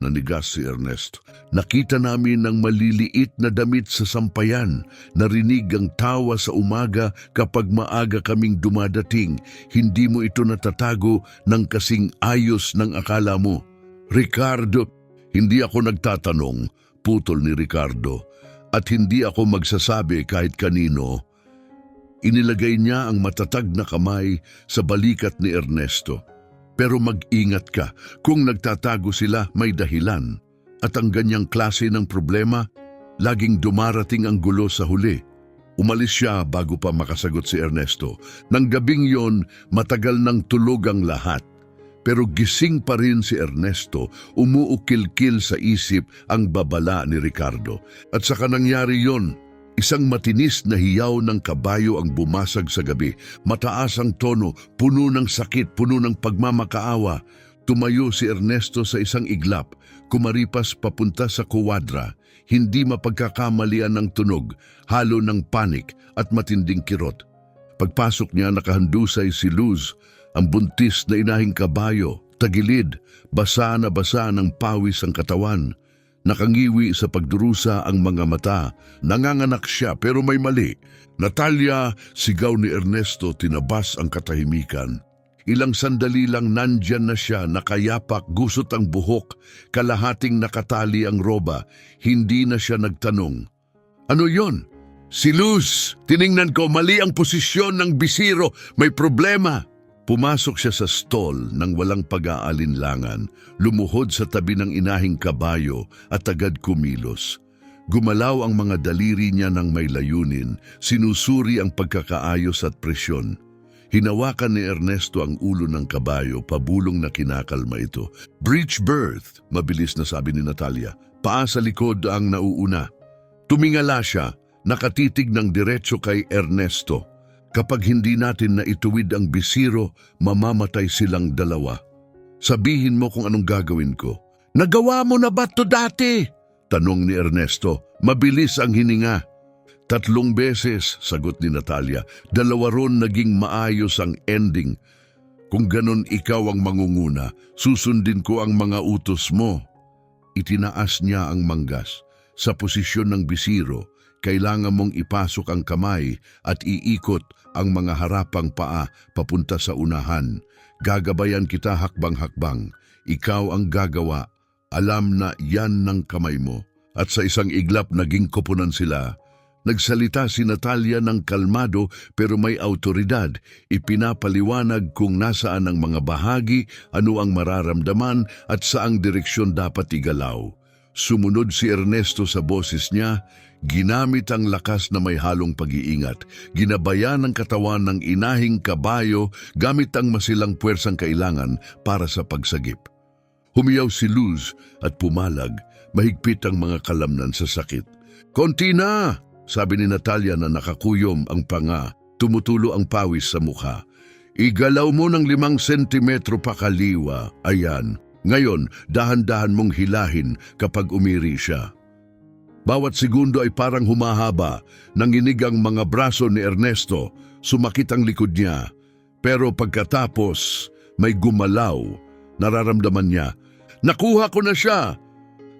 Nanigas si Ernesto. Nakita namin ng maliliit na damit sa sampayan. Narinig ang tawa sa umaga kapag maaga kaming dumadating. Hindi mo ito natatago ng kasing ayos ng akala mo. Ricardo, Hindi ako nagtatanong, putol ni Ricardo, at hindi ako magsasabi kahit kanino. Inilagay niya ang matatag na kamay sa balikat ni Ernesto. Pero mag-ingat ka, kung nagtatago sila may dahilan. At ang ganyang klase ng problema, laging dumarating ang gulo sa huli. Umalis siya bago pa makasagot si Ernesto. Nang gabing yon, matagal nang tulog ang lahat. Pero gising pa rin si Ernesto, umuukil-kil sa isip ang babala ni Ricardo. At saka nangyari yon, isang matinis na hiyaw ng kabayo ang bumasag sa gabi. Mataas ang tono, puno ng sakit, puno ng pagmamakaawa. Tumayo si Ernesto sa isang iglap, kumaripas papunta sa kuwadra. Hindi mapagkakamalian ng tunog, halo ng panik at matinding kirot. Pagpasok niya, nakahandusay si Luz, ang buntis na inahing kabayo, tagilid, basa na basa ng pawis ang katawan. Nakangiwi sa pagdurusa ang mga mata. Nanganganak siya pero may mali. Natalia, sigaw ni Ernesto, tinabas ang katahimikan. Ilang sandali lang nandyan na siya, nakayapak, gusot ang buhok, kalahating nakatali ang roba. Hindi na siya nagtanong. Ano yon? Si Luz! Tiningnan ko, mali ang posisyon ng bisiro. May problema. Pumasok siya sa stall nang walang pag-aalinlangan, lumuhod sa tabi ng inahing kabayo at agad kumilos. Gumalaw ang mga daliri niya ng may layunin, sinusuri ang pagkakaayos at presyon. Hinawakan ni Ernesto ang ulo ng kabayo, pabulong na kinakalma ito. Breech birth, mabilis na sabi ni Natalia. Paa sa likod ang nauuna. Tumingala siya, nakatitig ng diretso kay Ernesto. Kapag hindi natin naituwid ang bisiro, mamamatay silang dalawa. Sabihin mo kung anong gagawin ko. Nagawa mo na ba to dati? Tanong ni Ernesto. Mabilis ang hininga. 3 beses, sagot ni Natalia. 2 ron naging maayos ang ending. Kung ganon ikaw ang mangunguna, susundin ko ang mga utos mo. Itinaas niya ang manggas. Sa posisyon ng bisiro, kailangan mong ipasok ang kamay at iikot ang mga harapang paa papunta sa unahan. Gagabayan kita hakbang-hakbang. Ikaw ang gagawa. Alam na yan ng kamay mo. At sa isang iglap naging koponan sila. Nagsalita si Natalia ng kalmado pero may autoridad. Ipinapaliwanag kung nasaan ang mga bahagi, ano ang mararamdaman at saang direksyon dapat igalaw. Sumunod si Ernesto sa boses niya, ginamit ang lakas na may halong pag-iingat. Ginabayan ang katawan ng inahing kabayo gamit ang masilang puwersang kailangan para sa pagsagip. Humiyaw si Luz at pumalag, mahigpit ang mga kalamnan sa sakit. Konti na, sabi ni Natalia na nakakuyom ang panga, tumutulo ang pawis sa mukha. Igalaw mo ng 5 sentimetro pa kaliwa, ayan. Ngayon, dahan-dahan mong hilahin kapag umiri siya. Bawat segundo ay parang humahaba. Nanginig ang mga braso ni Ernesto, sumakit ang likod niya. Pero pagkatapos, may gumalaw. Nararamdaman niya, nakuha ko na siya!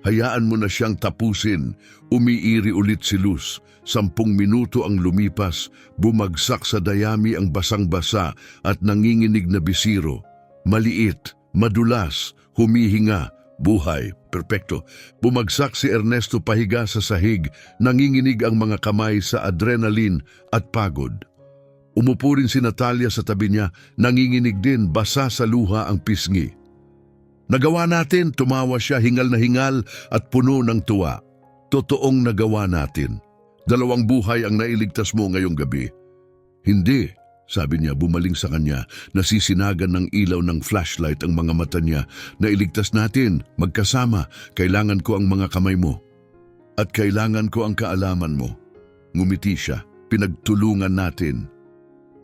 Hayaan mo na siyang tapusin. Umiiri ulit si Luz. 10 minuto ang lumipas, bumagsak sa dayami ang basang-basa at nanginginig na bisiro. Maliit, madulas, humihinga, buhay, perpekto. Bumagsak si Ernesto pahiga sa sahig, nanginginig ang mga kamay sa adrenaline at pagod. Umupo rin si Natalia sa tabi niya, nanginginig din, basa sa luha ang pisngi. Nagawa natin, tumawa siya, hingal na hingal at puno ng tuwa. Totoong nagawa natin. 2 buhay ang nailigtas mo ngayong gabi. Hindi, sabi niya, bumaling sa kanya, nasisinagan ng ilaw ng flashlight ang mga mata niya. Nailigtas natin, magkasama, kailangan ko ang mga kamay mo. At kailangan ko ang kaalaman mo. Ngumiti siya, pinagtulungan natin.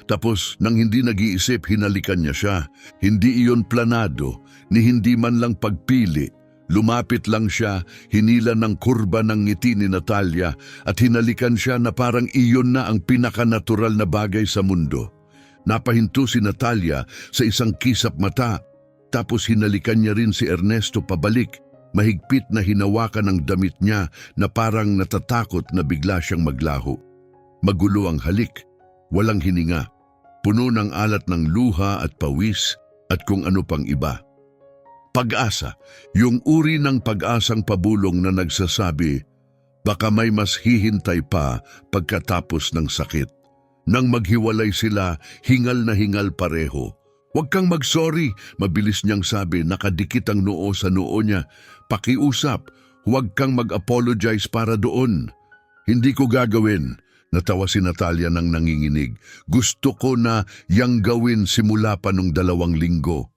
Tapos, nang hindi nag-iisip, hinalikan niya siya. Hindi iyon planado, ni hindi man lang pagpili. Lumapit lang siya, hinila ng kurba ng ngiti ni Natalia at hinalikan siya na parang iyon na ang pinakanatural na bagay sa mundo. Napahinto si Natalia sa isang kisap mata, tapos hinalikan niya rin si Ernesto pabalik. Mahigpit na hinawakan ang damit niya na parang natatakot na bigla siyang maglaho. Magulo ang halik, walang hininga, puno ng alat ng luha at pawis at kung ano pang iba. Pag-asa, yung uri ng pag-asang pabulong na nagsasabi, baka may mas hihintay pa pagkatapos ng sakit. Nang maghiwalay sila, hingal na hingal pareho. Huwag kang mag-sorry, mabilis niyang sabi, nakadikit ang noo sa noo niya. Pakiusap, huwag kang mag-apologize para doon. Hindi ko gagawin. Natawa si Natalia nang nanginginig. Gusto ko na yang gawin simula pa nung 2 linggo.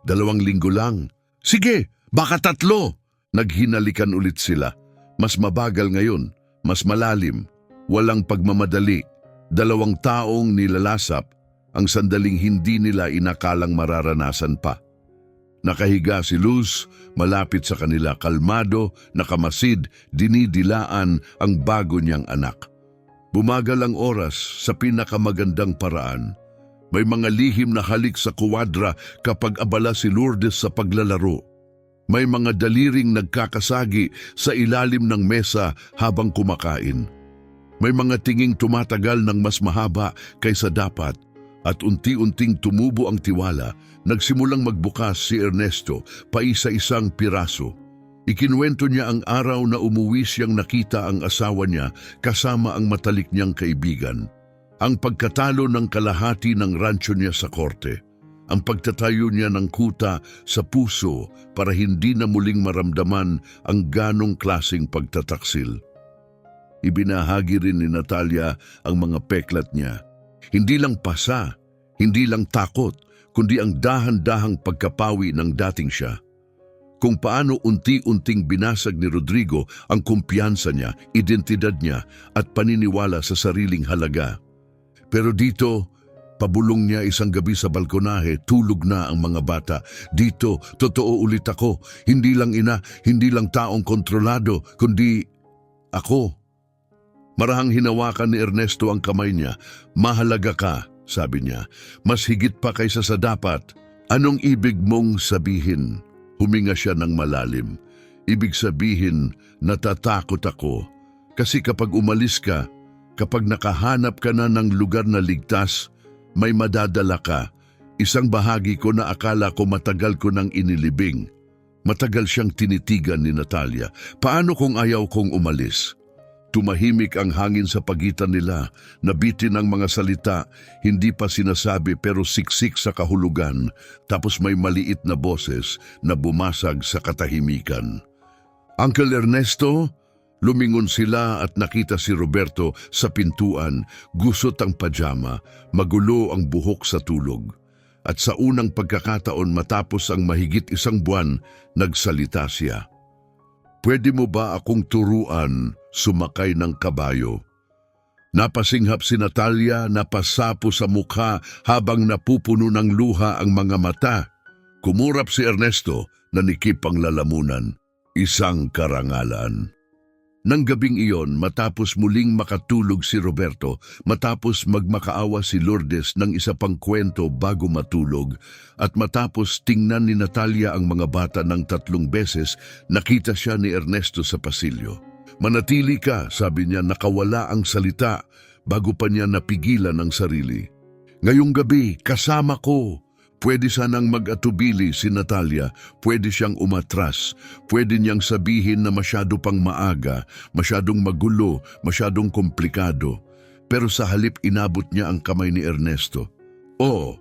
2 linggo lang. Sige, baka 3. Naghinalikan ulit sila. Mas mabagal ngayon, mas malalim, walang pagmamadali. 2 taong nilalasap ang sandaling hindi nila inakalang mararanasan pa. Nakahiga si Luz, malapit sa kanila, kalmado, nakamasid, dinidilaan ang bago niyang anak. Bumagal ang oras sa pinakamagandang paraan. May mga lihim na halik sa kuwadra kapag abala si Lourdes sa paglalaro. May mga daliring nagkakasagi sa ilalim ng mesa habang kumakain. May mga tinging tumatagal ng mas mahaba kaysa dapat at unti-unting tumubo ang tiwala. Nagsimulang magbukas si Ernesto paisa-isang piraso. Ikinuwento niya ang araw na umuwi siyang nakita ang asawa niya kasama ang matalik niyang kaibigan. Ang pagkatalo ng kalahati ng rancho niya sa korte. Ang pagtatayo niya ng kuta sa puso para hindi na muling maramdaman ang ganong klaseng pagtataksil. Ibinahagi rin ni Natalia ang mga peklat niya. Hindi lang pasa, hindi lang takot, kundi ang dahan-dahang pagkapawi ng dating siya. Kung paano unti-unting binasag ni Rodrigo ang kumpiyansa niya, identidad niya at paniniwala sa sariling halaga. Pero dito, pabulong niya isang gabi sa balkonahe, tulog na ang mga bata. Dito, totoo ulit ako, hindi lang ina, hindi lang taong kontrolado, kundi ako. Marahang hinawakan ni Ernesto ang kamay niya. Mahalaga ka, sabi niya, mas higit pa kaysa sa dapat. Anong ibig mong sabihin? Huminga siya ng malalim. Ibig sabihin, natatakot ako. Kasi kapag umalis ka, kapag nakahanap ka na ng lugar na ligtas, may madadala ka. Isang bahagi ko na akala ko matagal ko nang inilibing. Matagal siyang tinitigan ni Natalia. Paano kung ayaw kong umalis? Tumahimik ang hangin sa pagitan nila, nabitin ang mga salita, hindi pa sinasabi pero siksik sa kahulugan, tapos may maliit na boses na bumasag sa katahimikan. Uncle Ernesto? Lumingon sila at nakita si Roberto sa pintuan, gusot ang pajama, magulo ang buhok sa tulog. At sa unang pagkakataon matapos ang mahigit 1 buwan, nagsalita siya. Pwede mo ba akong turuan sumakay ng kabayo? Napasinghap si Natalia, napasapo sa mukha habang napupuno ng luha ang mga mata. Kumurap si Ernesto, nanikip ang lalamunan. Isang karangalan. Nang gabing iyon, matapos muling makatulog si Roberto, matapos magmakaawa si Lourdes ng isa pang kwento bago matulog, at matapos tingnan ni Natalia ang mga bata ng 3 beses, nakita siya ni Ernesto sa pasilyo. Manatili ka, sabi niya, nakawala ang salita bago pa niya napigilan ang sarili. Ngayong gabi, kasama ko. Pwede sanang mag-atubili si Natalia, pwede siyang umatras, pwede niyang sabihin na masyado pang maaga, masyadong magulo, masyadong komplikado. Pero sa halip inabot niya ang kamay ni Ernesto. Oo,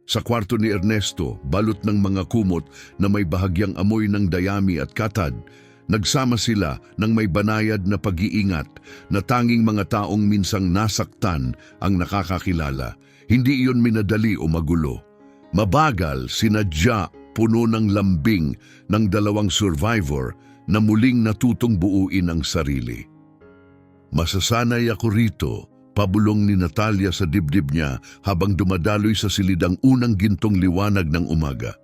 sa kwarto ni Ernesto, balot ng mga kumot na may bahagyang amoy ng dayami at katad, nagsama sila ng may banayad na pag-iingat na tanging mga taong minsang nasaktan ang nakakakilala. Hindi iyon minadali o magulo. Mabagal, sinadya, puno ng lambing ng 2 survivor na muling natutong buuin ang sarili. Masasanay ako rito, pabulong ni Natalia sa dibdib niya habang dumadaloy sa silid ang unang gintong liwanag ng umaga.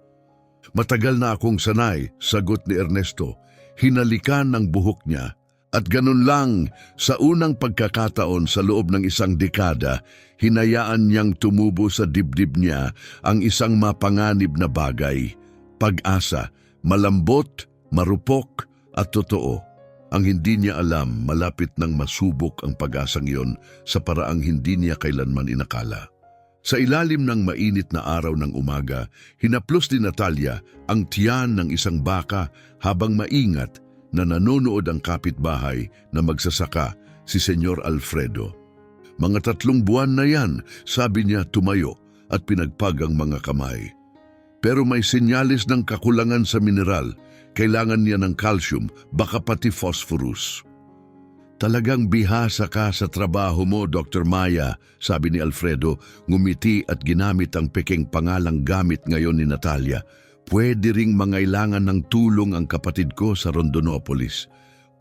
Matagal na akong sanay, sagot ni Ernesto, hinalikan ng buhok niya. At ganun lang, sa unang pagkakataon sa loob ng 1 dekada, hinayaan niyang tumubo sa dibdib niya ang isang mapanganib na bagay, pag-asa, malambot, marupok at totoo. Ang hindi niya alam, malapit nang masubok ang pag-asang iyon sa paraang hindi niya kailanman inakala. Sa ilalim ng mainit na araw ng umaga, hinaplos ni Natalia ang tiyan ng isang baka habang maingat na nanonood ang kapitbahay na magsasaka, si Senyor Alfredo. Mga 3 buwan na yan, sabi niya tumayo at pinagpag ang mga kamay. Pero may senyales ng kakulangan sa mineral, kailangan niya ng calcium, baka pati phosphorus. Talagang bihasa ka sa trabaho mo, Dr. Maya, sabi ni Alfredo, ngumiti at ginamit ang peking pangalang gamit ngayon ni Natalia. Pwede ring mangailangan ng tulong ang kapatid ko sa Rondonopolis.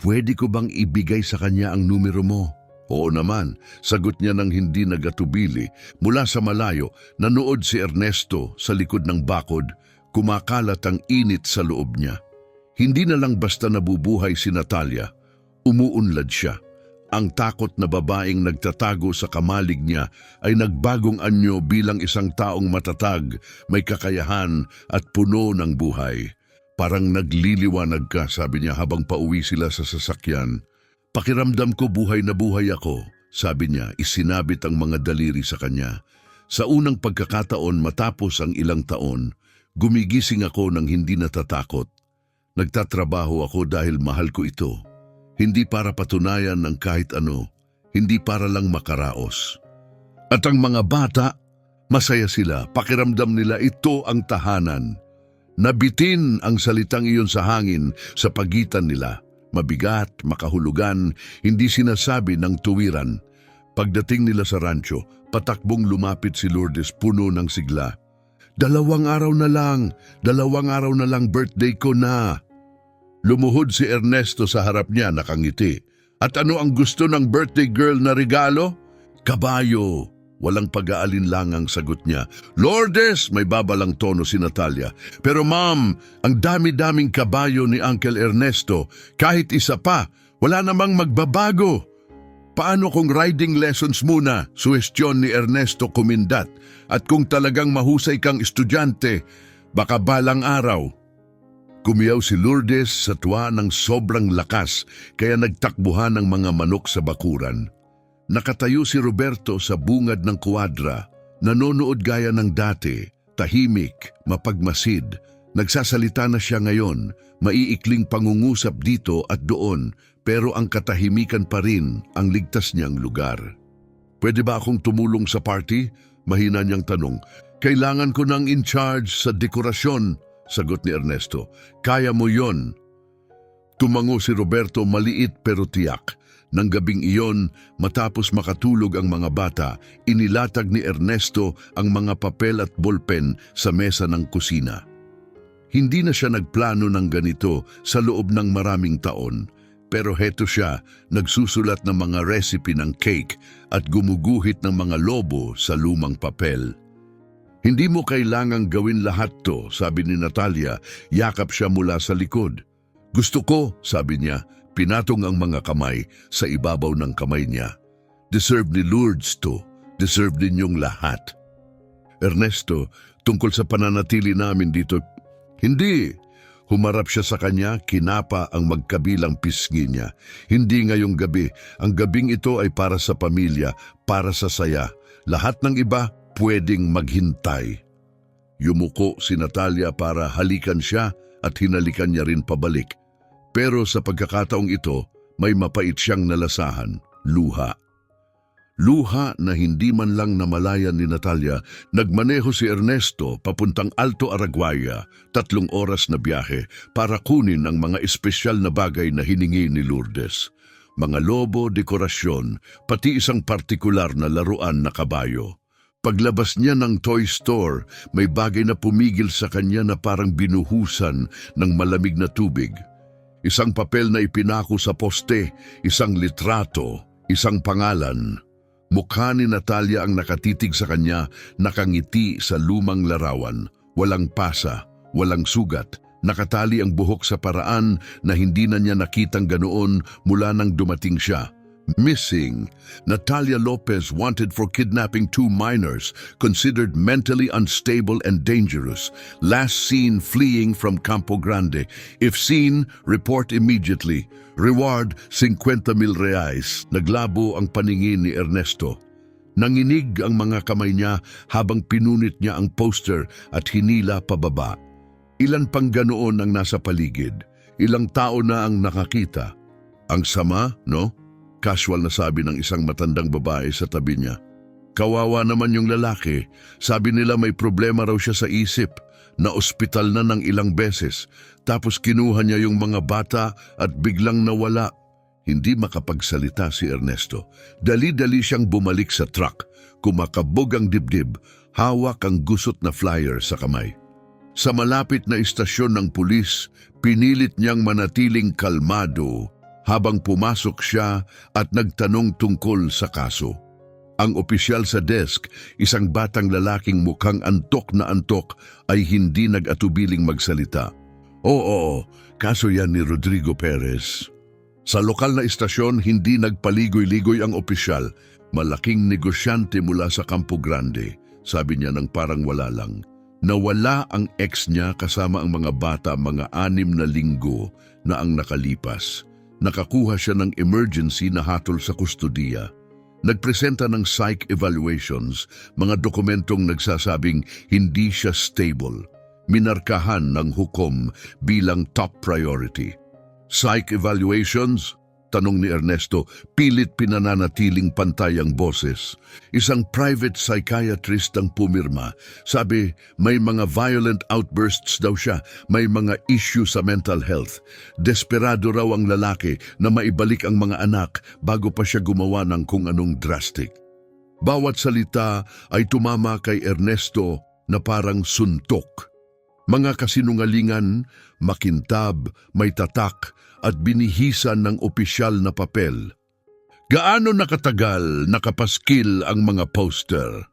Pwede ko bang ibigay sa kanya ang numero mo? Oo naman, sagot niya ng hindi nagatubili. Mula sa malayo, nanood si Ernesto sa likod ng bakod, kumakalat ang init sa loob niya. Hindi na lang basta nabubuhay si Natalia. Umuunlad siya. Ang takot na babaeng nagtatago sa kamalig niya ay nagbagong anyo bilang isang taong matatag, may kakayahan at puno ng buhay. Parang nagliliwanag ka, sabi niya habang pauwi sila sa sasakyan. Pakiramdam ko buhay na buhay ako, sabi niya, isinabit ang mga daliri sa kanya. Sa unang pagkakataon matapos ang ilang taon, gumigising ako ng hindi natatakot. Nagtatrabaho ako dahil mahal ko ito. Hindi para patunayan ng kahit ano, hindi para lang makaraos. At ang mga bata, masaya sila, pakiramdam nila ito ang tahanan. Nabitin ang salitang iyon sa hangin sa pagitan nila. Mabigat, makahulugan, hindi sinasabi ng tuwiran. Pagdating nila sa rancho, patakbong lumapit si Lourdes puno ng sigla. 2 araw na lang birthday ko na. Lumuhod si Ernesto sa harap niya nakangiti. At ano ang gusto ng birthday girl na regalo? Kabayo. Walang pag-aalinlangang sagot niya. Lourdes, may babalang tono si Natalia. Pero ma'am, ang dami-daming kabayo ni Uncle Ernesto. Kahit isa pa, wala namang magbabago. Paano kung riding lessons muna? Suwestyon ni Ernesto kumindat. At kung talagang mahusay kang estudyante, baka balang araw. Kumiyaw si Lourdes sa tuwa ng sobrang lakas kaya nagtakbuhan ng mga manok sa bakuran. Nakatayo si Roberto sa bungad ng kuwadra, nanonood gaya ng dati, tahimik, mapagmasid. Nagsasalita na siya ngayon, maiikling pangungusap dito at doon, pero ang katahimikan pa rin ang ligtas niyang lugar. Pwede ba akong tumulong sa party? Mahina niyang tanong. Kailangan ko ng in-charge sa dekorasyon, sagot ni Ernesto. Kaya mo yon. Tumango si Roberto maliit pero tiyak. Nang gabing iyon, matapos makatulog ang mga bata, inilatag ni Ernesto ang mga papel at bolpen sa mesa ng kusina. Hindi na siya nagplano ng ganito sa loob ng maraming taon, pero heto siya, nagsusulat ng mga recipe ng cake at gumuguhit ng mga lobo sa lumang papel. Hindi mo kailangang gawin lahat to, sabi ni Natalia, yakap siya mula sa likod. Gusto ko, sabi niya, pinatong ang mga kamay sa ibabaw ng kamay niya. Deserve ni Lourdes to. Deserve din yung lahat. Ernesto, tungkol sa pananatili namin dito, hindi. Humarap siya sa kanya, kinapa ang magkabilang pisngi niya. Hindi ngayong gabi. Ang gabing ito ay para sa pamilya, para sa saya. Lahat ng iba pwedeng maghintay. Yumuko si Natalia para halikan siya at hinalikan niya rin pabalik. Pero sa pagkakataong ito, may mapait siyang nalasahan, luha. Luha na hindi man lang namalayan ni Natalia, nagmaneho si Ernesto papuntang Alto Araguaia, 3 oras na biyahe para kunin ang mga espesyal na bagay na hiningi ni Lourdes. Mga lobo, dekorasyon, pati isang partikular na laruan na kabayo. Paglabas niya ng toy store, may bagay na pumigil sa kanya na parang binuhusan ng malamig na tubig. Isang papel na ipinako sa poste, isang litrato, isang pangalan. Mukha ni Natalia ang nakatitig sa kanya, nakangiti sa lumang larawan. Walang pasa, walang sugat. Nakatali ang buhok sa paraan na hindi na niya nakitang ganoon mula nang dumating siya. Missing. Natalia Lopez wanted for kidnapping 2 minors, considered mentally unstable and dangerous. Last seen fleeing from Campo Grande. If seen, report immediately. Reward, 50,000 reais. Naglabo ang paningin ni Ernesto. Nanginig ang mga kamay niya habang pinunit niya ang poster at hinila pababa. Ilan pang ganoon ang nasa paligid. Ilang tao na ang nakakita. Ang sama, no? Casual na sabi ng isang matandang babae sa tabi niya. Kawawa naman yung lalaki. Sabi nila may problema raw siya sa isip. Na ospital na ng ilang beses. Tapos kinuha niya yung mga bata at biglang nawala. Hindi makapagsalita si Ernesto. Dali-dali siyang bumalik sa truck. Kumakabog ang dibdib. Hawak ang gusot na flyer sa kamay. Sa malapit na istasyon ng pulis, pinilit niyang manatiling kalmado habang pumasok siya at nagtanong tungkol sa kaso. Ang opisyal sa desk, isang batang lalaking mukhang antok na antok, ay hindi nag-atubiling magsalita. Oo, kaso yan ni Rodrigo Perez. Sa lokal na istasyon, hindi nagpaligoy-ligoy ang opisyal. Malaking negosyante mula sa Campo Grande, sabi niya nang parang wala lang. Nawala ang ex niya kasama ang mga bata mga 6 na linggo na ang nakalipas. Nakakuha siya ng emergency na hatol sa kustodiya. Nagpresenta ng psych evaluations, mga dokumentong nagsasabing hindi siya stable. Minarkahan ng hukom bilang top priority. Psych evaluations? Tanong ni Ernesto, pilit pinananatiling pantay ang boses. Isang private psychiatrist ang pumirma. Sabi, may mga violent outbursts daw siya, may mga issue sa mental health. Desperado raw ang lalaki na maibalik ang mga anak bago pa siya gumawa ng kung anong drastic. Bawat salita ay tumama kay Ernesto na parang suntok. Mga kasinungalingan, makintab, may tatak, at binihisan ng opisyal na papel. Gaano nakatagal nakapaskil ang mga poster?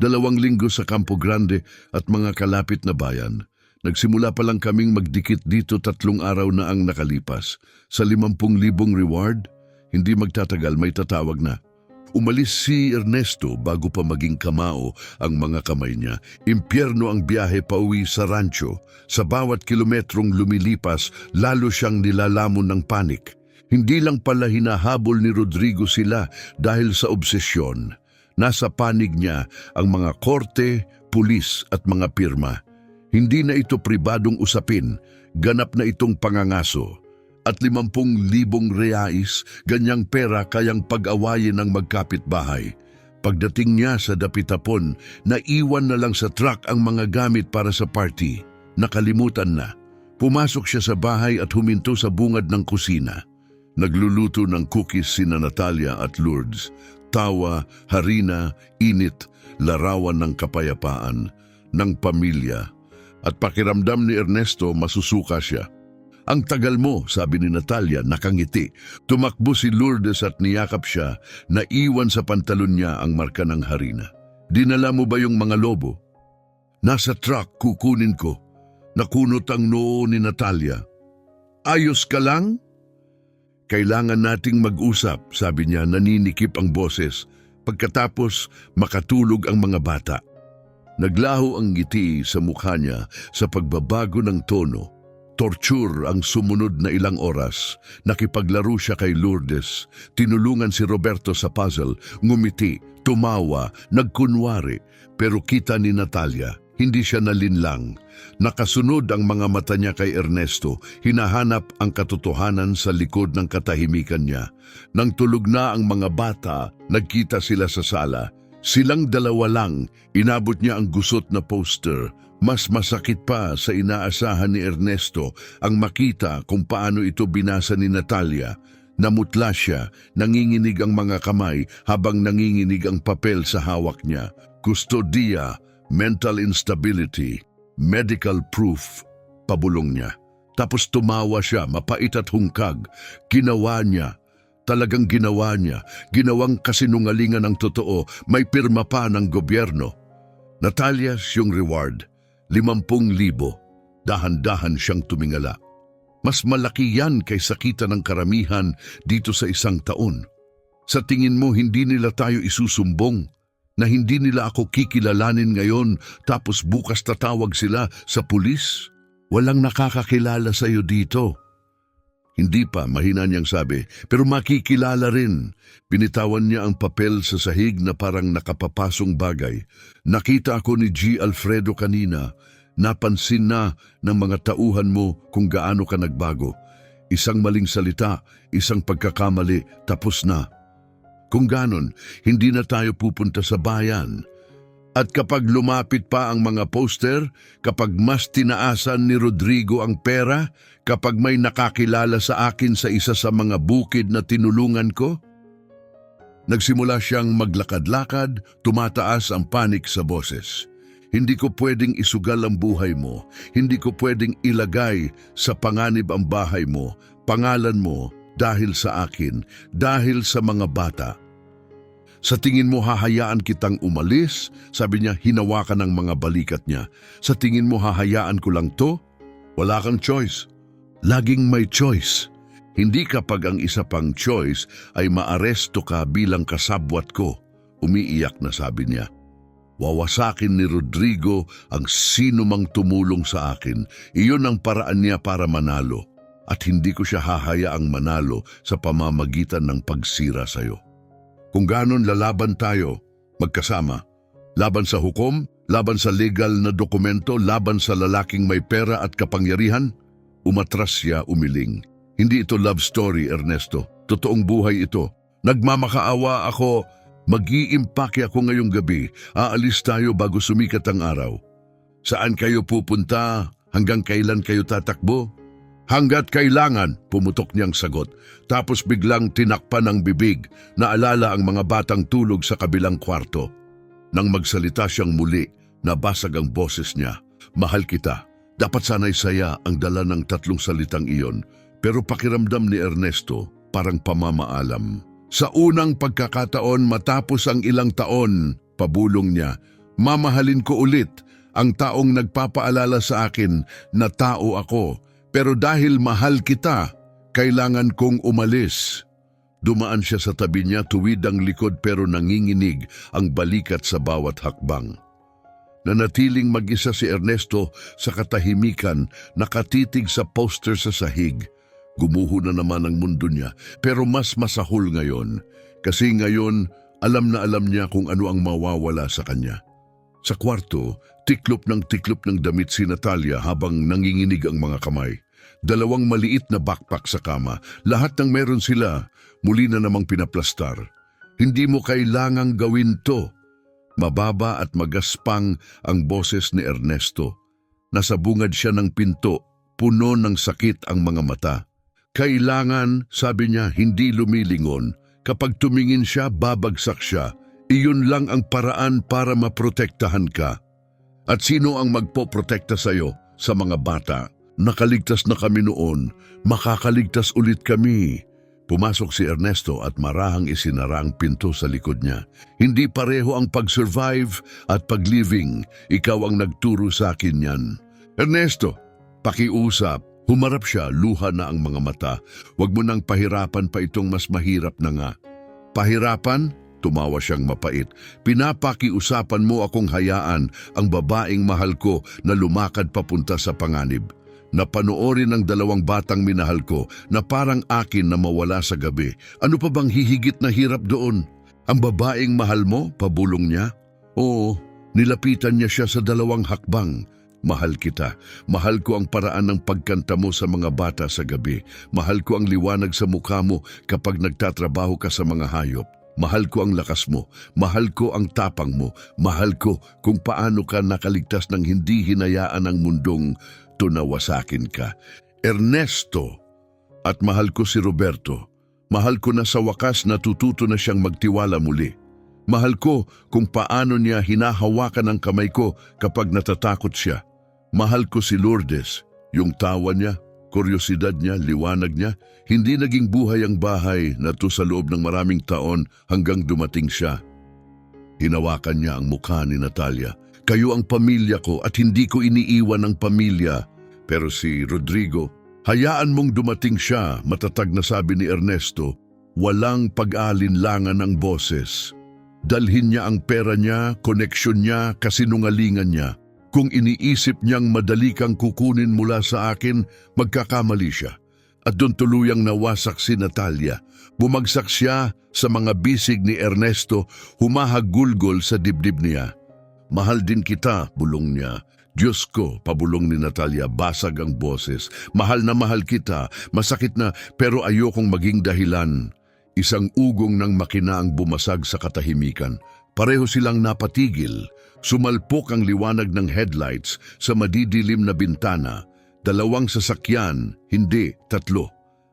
2 linggo sa Campo Grande at mga kalapit na bayan. Nagsimula pa lang kaming magdikit dito 3 araw na ang nakalipas. Sa 50,000 reward, hindi magtatagal may tatawag na. Umalis si Ernesto bago pa maging kamao ang mga kamay niya. Impyerno ang biyahe pauwi sa rancho. Sa bawat kilometrong lumilipas, lalo siyang nilalamon ng panik. Hindi lang pala hinahabol ni Rodrigo sila dahil sa obsesyon. Nasa panig niya ang mga korte, pulis at mga pirma. Hindi na ito pribadong usapin, ganap na itong pangangaso. At 50,000 reais, ganyang pera kayang pag-awayin ng magkapitbahay. Pagdating niya sa dapitapon, naiwan na lang sa truck ang mga gamit para sa party. Nakalimutan na. Pumasok siya sa bahay at huminto sa bungad ng kusina. Nagluluto ng cookies sina Natalia at Lourdes. Tawa, harina, init, larawan ng kapayapaan, ng pamilya. At pakiramdam ni Ernesto masusuka siya. Ang tagal mo, sabi ni Natalia, nakangiti. Tumakbo si Lourdes at niyakap siya, naiwan sa pantalon niya ang marka ng harina. Dinala mo ba yung mga lobo? Nasa truck, kukunin ko. Nakunot ang noo ni Natalia. Ayos ka lang? Kailangan nating mag-usap, sabi niya, naninikip ang boses. Pagkatapos, makatulog ang mga bata. Naglaho ang ngiti sa mukha niya sa pagbabago ng tono. Torture ang sumunod na ilang oras. Nakipaglaro siya kay Lourdes. Tinulungan si Roberto sa puzzle. Ngumiti, tumawa, nagkunwari. Pero kita ni Natalia, hindi siya nalinlang. Nakasunod ang mga mata niya kay Ernesto. Hinahanap ang katotohanan sa likod ng katahimikan niya. Nang tulog na ang mga bata, nagkita sila sa sala. Silang 2 lang, inabot niya ang gusot na poster. Mas masakit pa sa inaasahan ni Ernesto ang makita kung paano ito binasa ni Natalia. Namutla siya, nanginginig ang mga kamay habang nanginginig ang papel sa hawak niya. Custodia, mental instability, medical proof, pabulong niya. Tapos tumawa siya, mapait at hungkag. Ginawa niya. Talagang ginawa niya. Ginawang kasinungalingan ng totoo. May pirma pa ng gobyerno. Natalia, yung reward. 50,000. Dahan-dahan siyang tumingala. Mas malaki yan kaysa kita ng karamihan dito sa 1 taon. Sa tingin mo hindi nila tayo isusumbong? Na hindi nila ako kikilalanin ngayon tapos bukas tatawag sila sa pulis? Walang nakakakilala sa iyo dito. Hindi pa, mahina niyang sabi, pero makikilala rin. Binitawan niya ang papel sa sahig na parang nakapapasong bagay. Nakita ako ni G. Alfredo kanina. Napansin na ng mga tauhan mo kung gaano ka nagbago. Isang maling salita, isang pagkakamali, tapos na. Kung ganon, hindi na tayo pupunta sa bayan. At kapag lumapit pa ang mga poster, kapag mas tinaasan ni Rodrigo ang pera, kapag may nakakilala sa akin sa isa sa mga bukid na tinulungan ko, nagsimula siyang maglakad-lakad, tumataas ang panik sa boses. Hindi ko pwedeng isugal ang buhay mo, hindi ko pwedeng ilagay sa panganib ang bahay mo, pangalan mo, dahil sa akin, dahil sa mga bata. Sa tingin mo hahayaan kitang umalis? Sabi niya, hinawakan ng mga balikat niya. Sa tingin mo hahayaan ko lang to? Wala kang choice. Laging may choice. Hindi kapag ang isa pang choice ay maaresto ka bilang kasabwat ko. Umiiyak na sabi niya. Wawasakin ni Rodrigo ang sino mang tumulong sa akin. Iyon ang paraan niya para manalo. At hindi ko siya hahayaang manalo sa pamamagitan ng pagsira sa'yo. Kung ganon lalaban tayo, magkasama. Laban sa hukom, laban sa legal na dokumento, laban sa lalaking may pera at kapangyarihan. Umatras siya umiling. Hindi ito love story, Ernesto. Totoong buhay ito. Nagmamakaawa ako. Mag-iimpake ako ngayong gabi. Aalis tayo bago sumikat ang araw. Saan kayo pupunta? Hanggang kailan kayo tatakbo? Hanggat kailangan, pumutok niyang sagot. Tapos biglang tinakpan ng bibig, naalala ang mga batang tulog sa kabilang kwarto. Nang magsalita siyang muli, nabasag ang boses niya. Mahal kita. Dapat sana'y saya ang dala ng tatlong salitang iyon, pero pakiramdam ni Ernesto parang pamamaalam. Sa unang pagkakataon matapos ang ilang taon, pabulong niya, mamahalin ko ulit ang taong nagpapaalala sa akin na tao ako. Pero dahil mahal kita, kailangan kong umalis. Dumaan siya sa tabi niya, tuwid ang likod pero nanginginig ang balikat sa bawat hakbang. Nanatiling mag-isa si Ernesto sa katahimikan, nakatitig sa poster sa sahig. Gumuho na naman ang mundo niya, pero mas masahol ngayon. Kasi ngayon, alam na alam niya kung ano ang mawawala sa kanya. Sa kwarto, tiklop ng damit si Natalia habang nanginginig ang mga kamay. Dalawang maliit na backpack sa kama, lahat ng meron sila, muli na namang pinaplastar. Hindi mo kailangang gawin to. Mababa at magaspang ang boses ni Ernesto. Nasa bungad siya ng pinto, puno ng sakit ang mga mata. Kailangan, sabi niya, hindi lumilingon. Kapag tumingin siya, babagsak siya. Iyon lang ang paraan para maprotektahan ka. At sino ang magpoprotekta sa'yo? Sa mga bata. Nakaligtas na kami noon, makakaligtas ulit kami. Pumasok si Ernesto at marahang isinara ang pinto sa likod niya. Hindi pareho ang pag-survive at pag-living. Ikaw ang nagturo sa akin yan. Ernesto, pakiusap. Humarap siya, luha na ang mga mata. Huwag mo nang pahirapan pa itong mas mahirap na nga. Pahirapan? Tumawa siyang mapait. Pinapakiusapan mo akong hayaan ang babaeng mahal ko na lumakad papunta sa panganib. Napanoorin ng dalawang batang minahal ko na parang akin na mawala sa gabi. Ano pa bang hihigit na hirap doon? Ang babaeng mahal mo? Pabulong niya. Oo, nilapitan niya siya sa dalawang hakbang. Mahal kita. Mahal ko ang paraan ng pagkanta mo sa mga bata sa gabi. Mahal ko ang liwanag sa mukha mo kapag nagtatrabaho ka sa mga hayop. Mahal ko ang lakas mo. Mahal ko ang tapang mo. Mahal ko kung paano ka nakaligtas ng hindi hinayaan ng mundong tunawasakin ka. Ernesto, at mahal ko si Roberto. Mahal ko na sa wakas natututo na siyang magtiwala muli. Mahal ko kung paano niya hinahawakan ang kamay ko kapag natatakot siya. Mahal ko si Lourdes, yung tawa niya, kuryosidad niya, liwanag niya. Hindi naging buhay ang bahay na to sa loob ng maraming taon hanggang dumating siya. Hinawakan niya ang mukha ni Natalia. Kayo ang pamilya ko at hindi ko iniiwan ang pamilya. Pero si Rodrigo, hayaan mong dumating siya, matatag na sabi ni Ernesto, walang pag-alinlangan ng boses. Dalhin niya ang pera niya, koneksyon niya, kasinungalingan niya. Kung iniisip niyang madali kang kukunin mula sa akin, magkakamali siya. at doon tuluyang nawasak si Natalia. Bumagsak siya sa mga bisig ni Ernesto, humahagulgol sa dibdib niya. Mahal din kita, bulong niya. Diyos ko, pabulong ni Natalia, basag ang boses. Mahal na mahal kita, masakit na pero ayokong maging dahilan. Isang ugong ng makina ang bumasag sa katahimikan. Pareho silang napatigil. Sumalpok ang liwanag ng headlights sa madidilim na bintana. 2 sasakyan, hindi 3.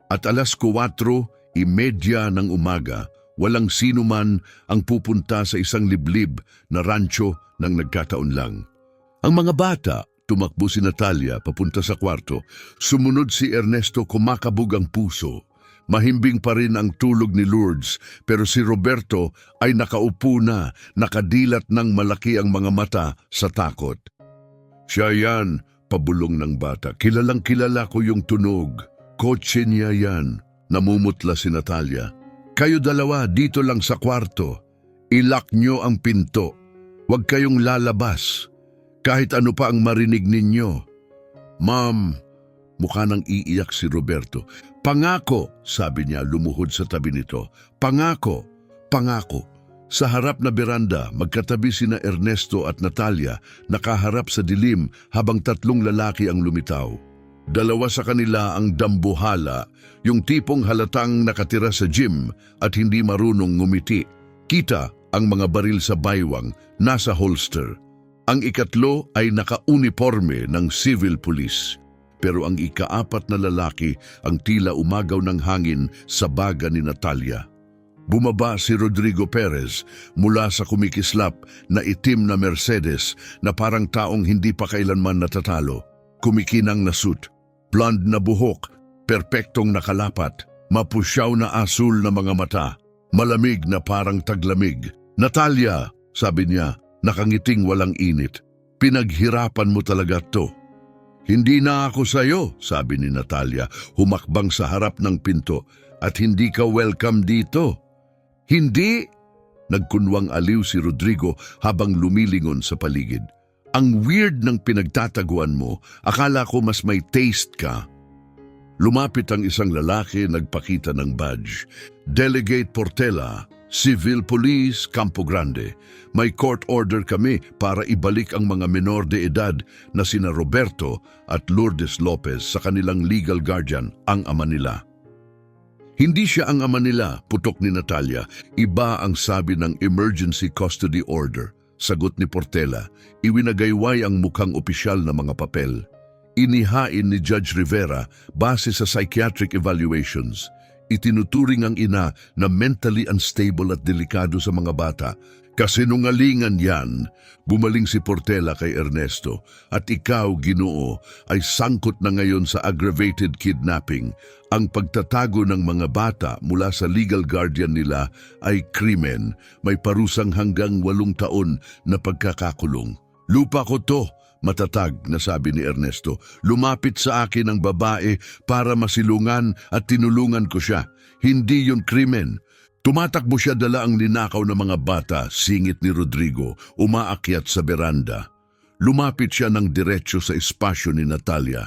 At alas 4:30 ng umaga, walang sino man ang pupunta sa isang liblib na rancho ng nagkataon lang. Ang mga bata, tumakbo si Natalia papunta sa kwarto. Sumunod si Ernesto, kumakabog ang puso. Mahimbing pa rin ang tulog ni Lourdes, pero si Roberto ay nakaupo na, nakadilat ng malaki ang mga mata sa takot. Siya yan, pabulong ng bata. Kilalang kilala ko yung tunog. Kotse niya yan. Namumutla si Natalia. Kayo dalawa dito lang sa kwarto. Ilock nyo ang pinto. Huwag kayong lalabas. Kahit ano pa ang marinig ninyo. Ma'am, mukha nang iiyak si Roberto. Pangako, sabi niya lumuhod sa tabi nito. Pangako, pangako. Sa harap na beranda, magkatabi sina Ernesto at Natalia, nakaharap sa dilim habang 3 lalaki ang lumitaw. 2 sa kanila ang dambuhala, yung tipong halatang nakatira sa gym at hindi marunong ngumiti. Kita ang mga baril sa baywang, nasa holster. Ang ikatlo ay naka-uniforme ng civil police. Pero ang ika-4 na lalaki ang tila umagaw ng hangin sa baga ni Natalia. Bumaba si Rodrigo Perez mula sa kumikislap na itim na Mercedes na parang taong hindi pa kailanman natatalo. Kumikinang na suit, blonde na buhok, perpektong nakalapat, mapusyaw na asul na mga mata, malamig na parang taglamig. Natalia, sabi niya, nakangiting walang init. Pinaghirapan mo talaga to. Hindi na ako sayo, sabi ni Natalia, humakbang sa harap ng pinto, at hindi ka welcome dito. Hindi? Nagkunwang aliw si Rodrigo habang lumilingon sa paligid. Ang weird ng pinagtataguan mo, akala ko mas may taste ka. Lumapit ang isang lalaki, nagpakita ng badge. Delegate Portela, Civil Police, Campo Grande. May court order kami para ibalik ang mga menor de edad na sina Roberto at Lourdes Lopez sa kanilang legal guardian, ang ama nila. Hindi siya ang ama nila, putok ni Natalia. Iba ang sabi ng emergency custody order. Sagot ni Portela, iwinagayway ang mukhang opisyal na mga papel. Inihain ni Judge Rivera base sa psychiatric evaluations. Itinuturing ang ina na mentally unstable at delikado sa mga bata. Kasinungalingan yan, bumaling si Portela kay Ernesto. At ikaw, Ginoo, ay sangkot na ngayon sa aggravated kidnapping. Ang pagtatago ng mga bata mula sa legal guardian nila ay krimen. May parusang hanggang 8 taon na pagkakakulong. Lupa ko to, matatag na sabi ni Ernesto. Lumapit sa akin ang babae para masilungan at tinulungan ko siya. Hindi yun krimen. Tumatakbo siya, dala ang ninakaw na mga bata, singit ni Rodrigo, umaakyat sa beranda. Lumapit siya ng diretso sa espasyo ni Natalia.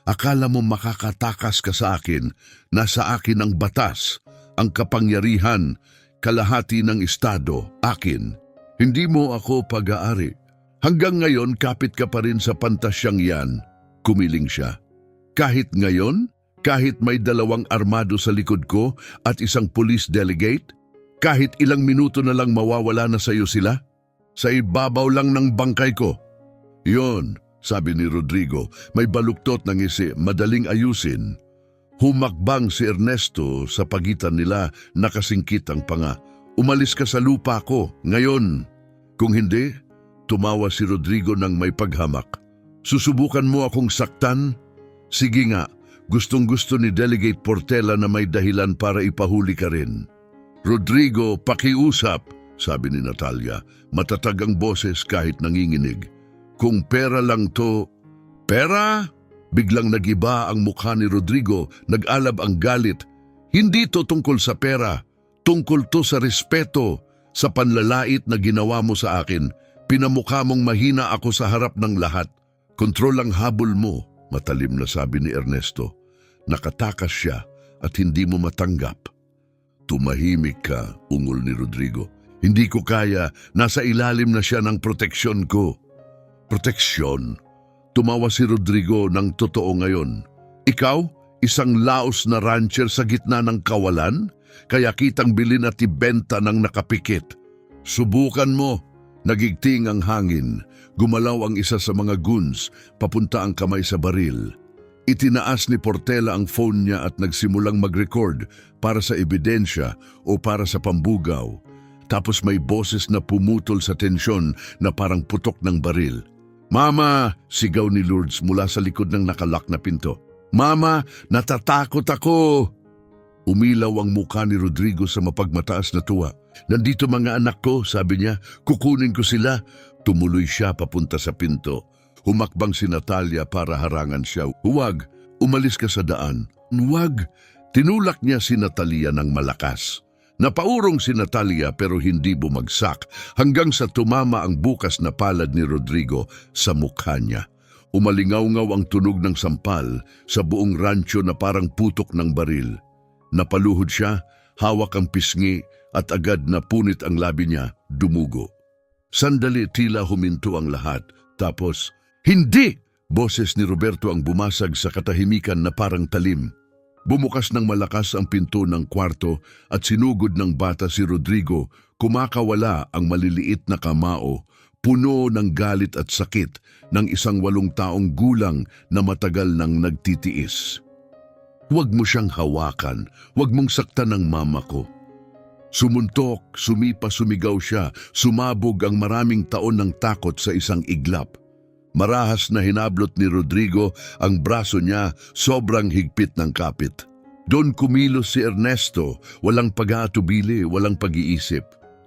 Akala mo makakatakas ka sa akin, nasa akin ang batas, ang kapangyarihan, kalahati ng estado, akin. Hindi mo ako pag-aari. Hanggang ngayon, kapit ka pa rin sa pantasyang yan, kumiling siya. Kahit ngayon? Kahit may 2 armado sa likod ko at isang police delegate? Kahit ilang minuto na lang mawawala na sa iyo sila? Sa ibabaw lang ng bangkay ko. Yon, sabi ni Rodrigo, may baluktot ng ngisi, madaling ayusin. Humakbang si Ernesto sa pagitan nila, nakasingkit ang panga. Umalis ka sa lupa ko, ngayon. Kung hindi, tumawa si Rodrigo ng may paghamak. Susubukan mo akong saktan? Sige nga. Gustong-gusto ni Delegate Portela na may dahilan para ipahuli ka rin. Rodrigo, pakiusap, sabi ni Natalia. Matatag ang boses kahit nanginginig. Kung pera lang to... Pera? Biglang nagiba ang mukha ni Rodrigo, nag-alab ang galit. Hindi to tungkol sa pera. Tungkol to sa respeto, sa panlalait na ginawa mo sa akin. Pinamukha mong mahina ako sa harap ng lahat. Kontrol ang habol mo. Matalim na sabi ni Ernesto. Nakatakas siya at hindi mo matanggap. Tumahimik ka, ungol ni Rodrigo. Hindi ko kaya, nasa ilalim na siya ng proteksyon ko. Proteksyon? Tumawa si Rodrigo ng totoo ngayon. Ikaw, isang laos na rancher sa gitna ng kawalan? Kaya kitang bilhin at ibenta ng nakapikit. Subukan mo. Nagigting ang hangin. Gumalaw ang isa sa mga goons, papunta ang kamay sa baril. Itinaas ni Portela ang phone niya at nagsimulang mag-record para sa ebidensya o para sa pambugaw. Tapos may boses na pumutol sa tensyon na parang putok ng baril. Mama! Sigaw ni Lourdes mula sa likod ng nakalak na pinto. Mama! Natatakot ako! Umilaw ang mukha ni Rodrigo sa mapagmataas na tuwa. Nandito mga anak ko, sabi niya. Kukunin ko sila. Tumuloy siya papunta sa pinto. Humakbang si Natalia para harangan siya. Huwag! Umalis ka sa daan. Huwag! Tinulak niya si Natalia ng malakas. Napaurong si Natalia pero hindi bumagsak hanggang sa tumama ang bukas na palad ni Rodrigo sa mukha niya. Umalingaw-ngaw ang tunog ng sampal sa buong rancho na parang putok ng baril. Napaluhod siya, hawak ang pisngi at agad na punit ang labi niya, dumugo. Sandali tila huminto ang lahat. Tapos, hindi! Boses ni Roberto ang bumasag sa katahimikan na parang talim. Bumukas ng malakas ang pinto ng kwarto at sinugod ng bata si Rodrigo. Kumakawala ang maliliit na kamao, puno ng galit at sakit ng isang 8 taong gulang na matagal nang nagtitiis. Huwag mo siyang hawakan, huwag mong saktan ang mama ko. Sumuntok, sumigaw siya, sumabog ang maraming taon ng takot sa isang iglap. Marahas na hinablot ni Rodrigo ang braso niya, sobrang higpit ng kapit. Doon kumilos si Ernesto, walang pag-aatubili, walang pag-iisip.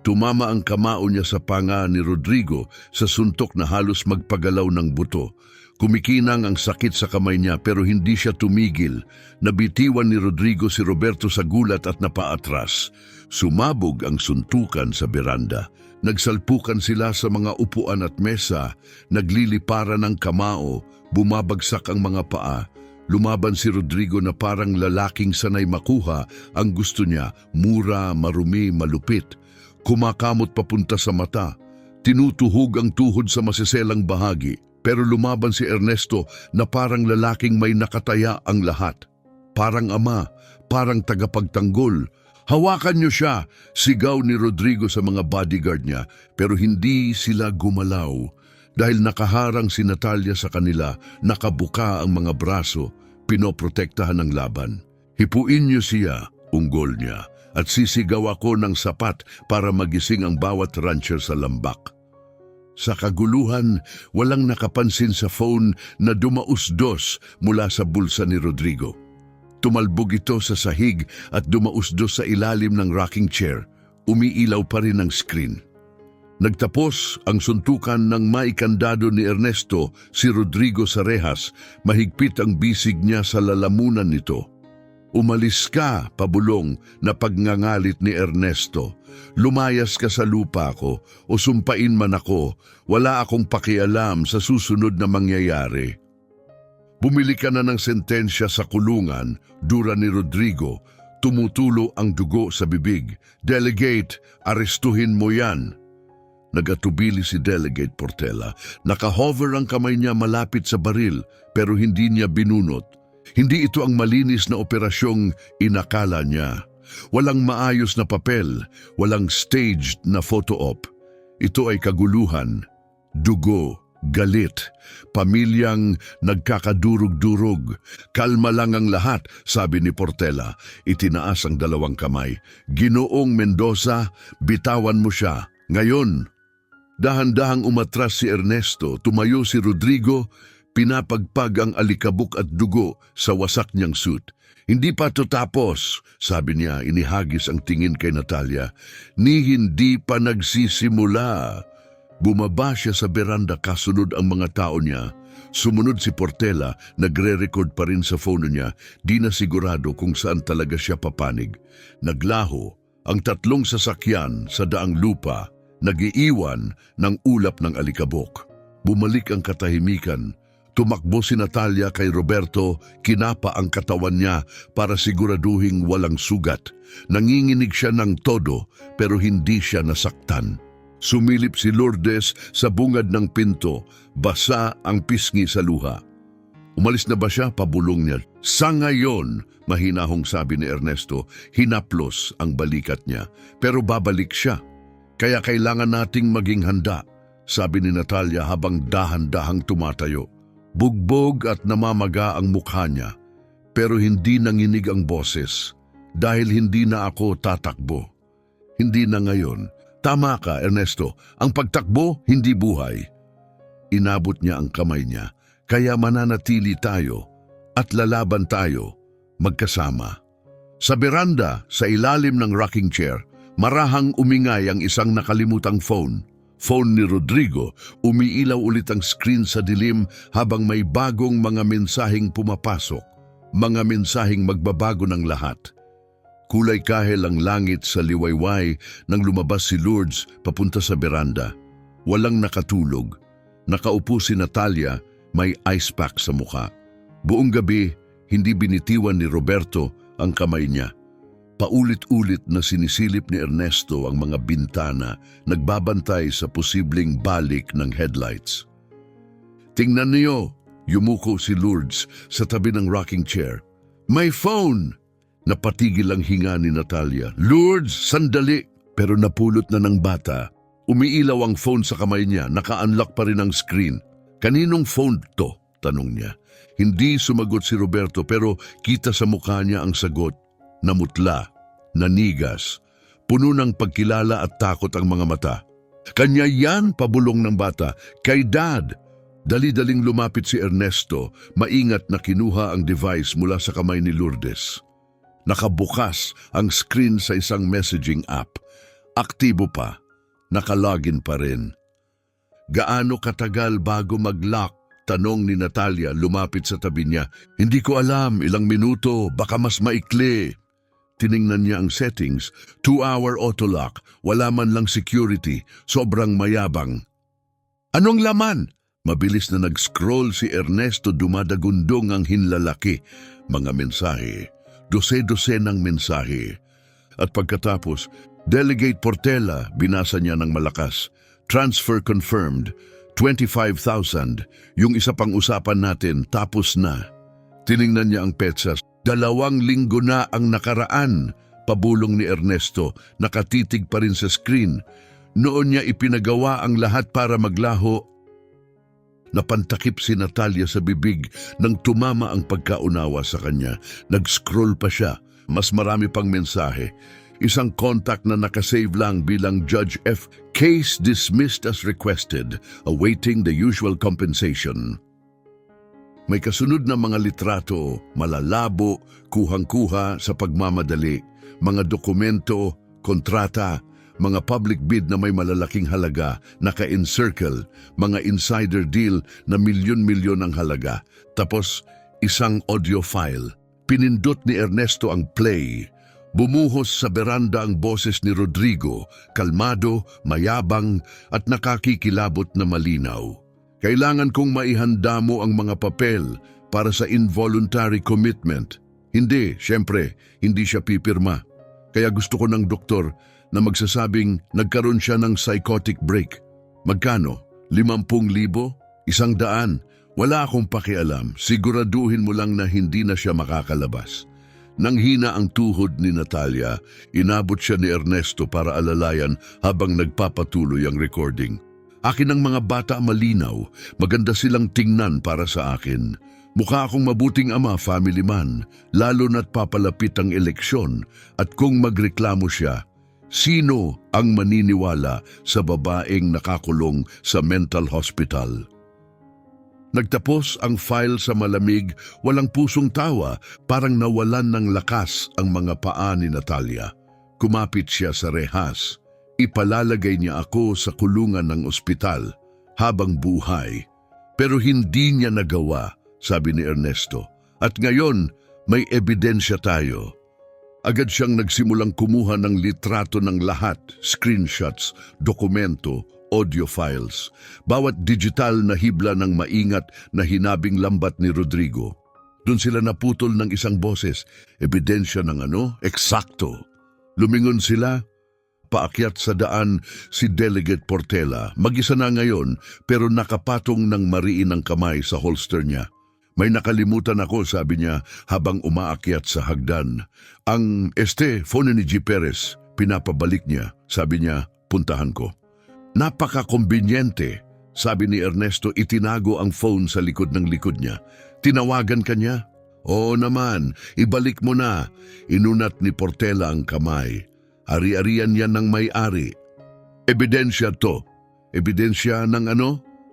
Tumama ang kamao niya sa panga ni Rodrigo sa suntok na halos magpagalaw ng buto. Kumikinang ang sakit sa kamay niya pero hindi siya tumigil. Nabitiwan ni Rodrigo si Roberto sa gulat at napaatras. Sumabog ang suntukan sa beranda. Nagsalpukan sila sa mga upuan at mesa, nagliliparan ng kamao, bumabagsak ang mga paa. Lumaban si Rodrigo na parang lalaking sanay makuha ang gusto niya, mura, marumi, malupit. Kumakamot papunta sa mata, tinutuhog ang tuhod sa masiselang bahagi. Pero lumaban si Ernesto na parang lalaking may nakataya ang lahat. Parang ama, parang tagapagtanggol. Hawakan niyo siya, sigaw ni Rodrigo sa mga bodyguard niya, pero hindi sila gumalaw. Dahil nakaharang si Natalia sa kanila, nakabuka ang mga braso, pinoprotektahan ng laban. Hipuin niyo siya, unggol niya, at sisigaw ako ng sapat para magising ang bawat rancher sa lambak. Sa kaguluhan, walang nakapansin sa phone na dumausdos mula sa bulsa ni Rodrigo. Tumalbog ito sa sahig at dumausdos sa ilalim ng rocking chair. Umiilaw pa rin ang screen. Nagtapos ang suntukan ng maikandado ni Ernesto, si Rodrigo sa rehas. Mahigpit ang bisig niya sa lalamunan nito. Umalis ka, pabulong, na pagngangalit ni Ernesto. Lumayas ka sa lupa ko o sumpain man ako. Wala akong pakialam sa susunod na mangyayari. Bumili ka na ng sentensya sa kulungan, dura ni Rodrigo. Tumutulo ang dugo sa bibig. Delegate, arestuhin mo yan. Nagatubili si Delegate Portela. Nakahover ang kamay niya malapit sa baril pero hindi niya binunot. Hindi ito ang malinis na operasyong inakala niya. Walang maayos na papel, walang staged na photo-op. Ito ay kaguluhan, dugo, galit, pamilyang nagkakadurog-durog. Kalma lang ang lahat, sabi ni Portela. Itinaas ang 2 kamay. Ginoong Mendoza, bitawan mo siya. Ngayon, dahan-dahang umatras si Ernesto, tumayo si Rodrigo, pinapagpag ang alikabok at dugo sa wasak niyang suit. Hindi pa to tapos, sabi niya, inihagis ang tingin kay Natalia. Ni hindi pa nagsisimula. Bumaba siya sa beranda kasunod ang mga tao niya. Sumunod si Portela, nagre-record pa rin sa phone niya, di na sigurado kung saan talaga siya papanig. Naglaho ang 3 sasakyan sa daang lupa, nagiiwan ng ulap ng alikabok. Bumalik ang katahimikan. Tumakbo si Natalia kay Roberto, kinapa ang katawan niya para siguraduhing walang sugat. Nanginginig siya ng todo pero hindi siya nasaktan. Sumilip si Lourdes sa bungad ng pinto, basa ang pisngi sa luha. Umalis na ba siya? Pabulong niya. Sa ngayon, mahinahong sabi ni Ernesto, hinaplos ang balikat niya. Pero babalik siya. Kaya kailangan nating maging handa, sabi ni Natalia habang dahan-dahang tumatayo. Bugbog at namamaga ang mukha niya, pero hindi nanginig ang boses dahil hindi na ako tatakbo. Hindi na ngayon. Tama ka, Ernesto. Ang pagtakbo, hindi buhay. Inabot niya ang kamay niya, kaya mananatili tayo at lalaban tayo magkasama. Sa beranda, sa ilalim ng rocking chair, marahang umingay ang isang nakalimutang phone. Phone ni Rodrigo, umiilaw ulit ang screen sa dilim habang may bagong mga mensaheng pumapasok. Mga mensaheng magbabago ng lahat. Kulay kahel ang langit sa liwayway nang lumabas si Lourdes papunta sa beranda. Walang nakatulog. Nakaupo si Natalia, may ice pack sa mukha. Buong gabi, hindi binitiwan ni Roberto ang kamay niya. Paulit-ulit na sinisilip ni Ernesto ang mga bintana, nagbabantay sa posibleng balik ng headlights. Tingnan niyo, yumuko si Lourdes sa tabi ng rocking chair. May phone! Napatigil ang hinga ni Natalia. Lourdes, sandali! Pero napulot na ng bata. Umiilaw ang phone sa kamay niya, naka-unlock pa rin ang screen. Kaninong phone to? Tanong niya. Hindi sumagot si Roberto pero kita sa mukha niya ang sagot. Namutla, nanigas, puno ng pagkilala at takot ang mga mata. Kanya yan, pabulong ng bata. Kay Dad! Dali-daling lumapit si Ernesto, maingat na kinuha ang device mula sa kamay ni Lourdes. Nakabukas ang screen sa isang messaging app. Aktibo pa, nakalogin pa rin. Gaano katagal bago mag-lock? Tanong ni Natalia, lumapit sa tabi niya. Hindi ko alam, ilang minuto, baka mas maikli. Tiningnan niya ang settings, 2-hour auto-lock, wala man lang security, sobrang mayabang. Anong laman? Mabilis na nag-scroll si Ernesto, dumadagundong ang hinlalaki. Mga mensahe, dose-dose ng mensahe. At pagkatapos, Delegate Portela, binasa niya ng malakas. Transfer confirmed, 25,000. Yung isa pang usapan natin, tapos na. Tiningnan niya ang petsas. 2 linggo na ang nakaraan, pabulong ni Ernesto, nakatitig pa rin sa screen. Noon niya ipinagawa ang lahat para maglaho. Napantakip si Natalia sa bibig nang tumama ang pagkaunawa sa kanya. Nag-scroll pa siya, mas marami pang mensahe. Isang contact na nakasave lang bilang Judge F. Case dismissed as requested, awaiting the usual compensation. May kasunod na mga litrato, malalabo, kuhang-kuha sa pagmamadali, mga dokumento, kontrata, mga public bid na may malalaking halaga, naka-encircle, mga insider deal na milyon-milyon ang halaga. Tapos, isang audio file. Pinindot ni Ernesto ang play. Bumuhos sa beranda ang boses ni Rodrigo, kalmado, mayabang at nakakikilabot na malinaw. Kailangan kong maihanda mo ang mga papel para sa involuntary commitment. Hindi, syempre, hindi siya pipirma. Kaya gusto ko ng doktor na magsasabing nagkaroon siya ng psychotic break. Magkano? 50,000? 100? Wala akong pakialam. Siguraduhin mo lang na hindi na siya makakalabas. Nang hina ang tuhod ni Natalia, inabot siya ni Ernesto para alalayan habang nagpapatuloy ang recording. Akin ang mga bata malinaw, maganda silang tingnan para sa akin. Mukha akong mabuting ama, family man, lalo na't papalapit ang eleksyon at kung magreklamo siya, sino ang maniniwala sa babaeng nakakulong sa mental hospital? Nagtapos ang file sa malamig, walang pusong tawa, parang nawalan ng lakas ang mga paa ni Natalia. Kumapit siya sa rehas. Ipalalagay niya ako sa kulungan ng ospital habang buhay. Pero hindi niya nagawa, sabi ni Ernesto. At ngayon, may ebidensya tayo. Agad siyang nagsimulang kumuha ng litrato ng lahat, screenshots, dokumento, audio files. Bawat digital na hibla ng maingat na hinabing lambat ni Rodrigo. Doon sila naputol ng isang boses. Ebidensya ng Eksakto. Lumingon sila. Paakyat sa daan si Delegate Portela. Mag-isa na ngayon pero nakapatong ng mariin ang kamay sa holster niya. May nakalimutan ako, sabi niya habang umaakyat sa hagdan. Ang phone ni G. Perez, pinapabalik niya. Sabi niya, puntahan ko. Napaka-kombinyente, sabi ni Ernesto, itinago ang phone sa likod ng likod niya. Tinawagan ka niya? Oo naman, ibalik mo na. Inunat ni Portela ang kamay. Ari-arian yan ng may-ari. Ebidensya to. Ebidensya ng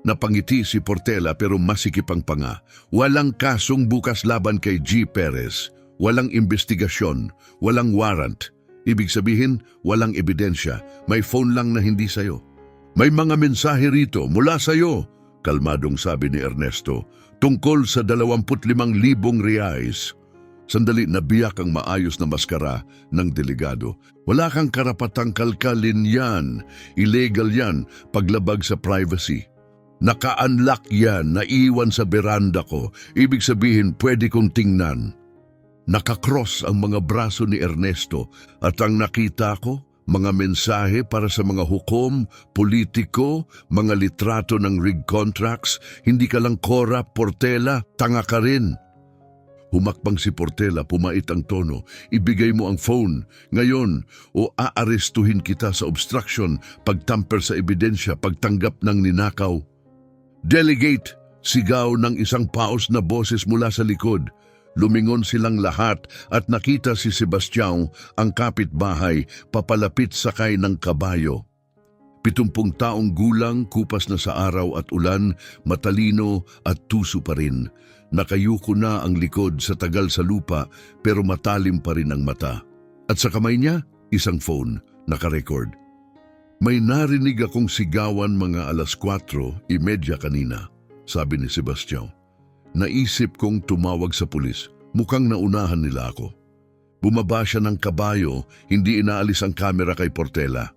Napangiti si Portela pero masikip ang panga. Walang kasong bukas laban kay G. Perez. Walang investigasyon. Walang warrant. Ibig sabihin, walang ebidensya. May phone lang na hindi sayo. May mga mensahe rito mula sayo, kalmadong sabi ni Ernesto, tungkol sa 25,000 reais. Sandali, nabiyak ang maayos na maskara ng delegado. Wala kang karapatang kalkalin yan. Illegal yan, paglabag sa privacy. Naka-unlock yan, naiwan sa beranda ko. Ibig sabihin, pwede kong tingnan. Nakakross ang mga braso ni Ernesto at ang nakita ko, mga mensahe para sa mga hukom, politiko, mga litrato ng rig contracts. Hindi ka lang Cora, Portela, tanga ka rin. Humakbang si Portela, pumait ang tono. Ibigay mo ang phone. Ngayon, o aarestuhin kita sa obstruction, pagtamper sa ebidensya, pagtanggap ng ninakaw. Delegate, sigaw ng isang paos na boses mula sa likod. Lumingon silang lahat at nakita si Sebastião, ang kapitbahay, papalapit sakay ng kabayo. 70 taong gulang, kupas na sa araw at ulan, matalino at tuso pa rin. Nakayuko na ang likod sa tagal sa lupa pero matalim pa rin ang mata. At sa kamay niya, isang phone, nakarecord. May narinig akong sigawan mga 4:30 kanina, sabi ni Sebastião. Naisip kong tumawag sa pulis. Mukhang naunahan nila ako. Bumaba siya ng kabayo, hindi inaalis ang kamera kay Portela.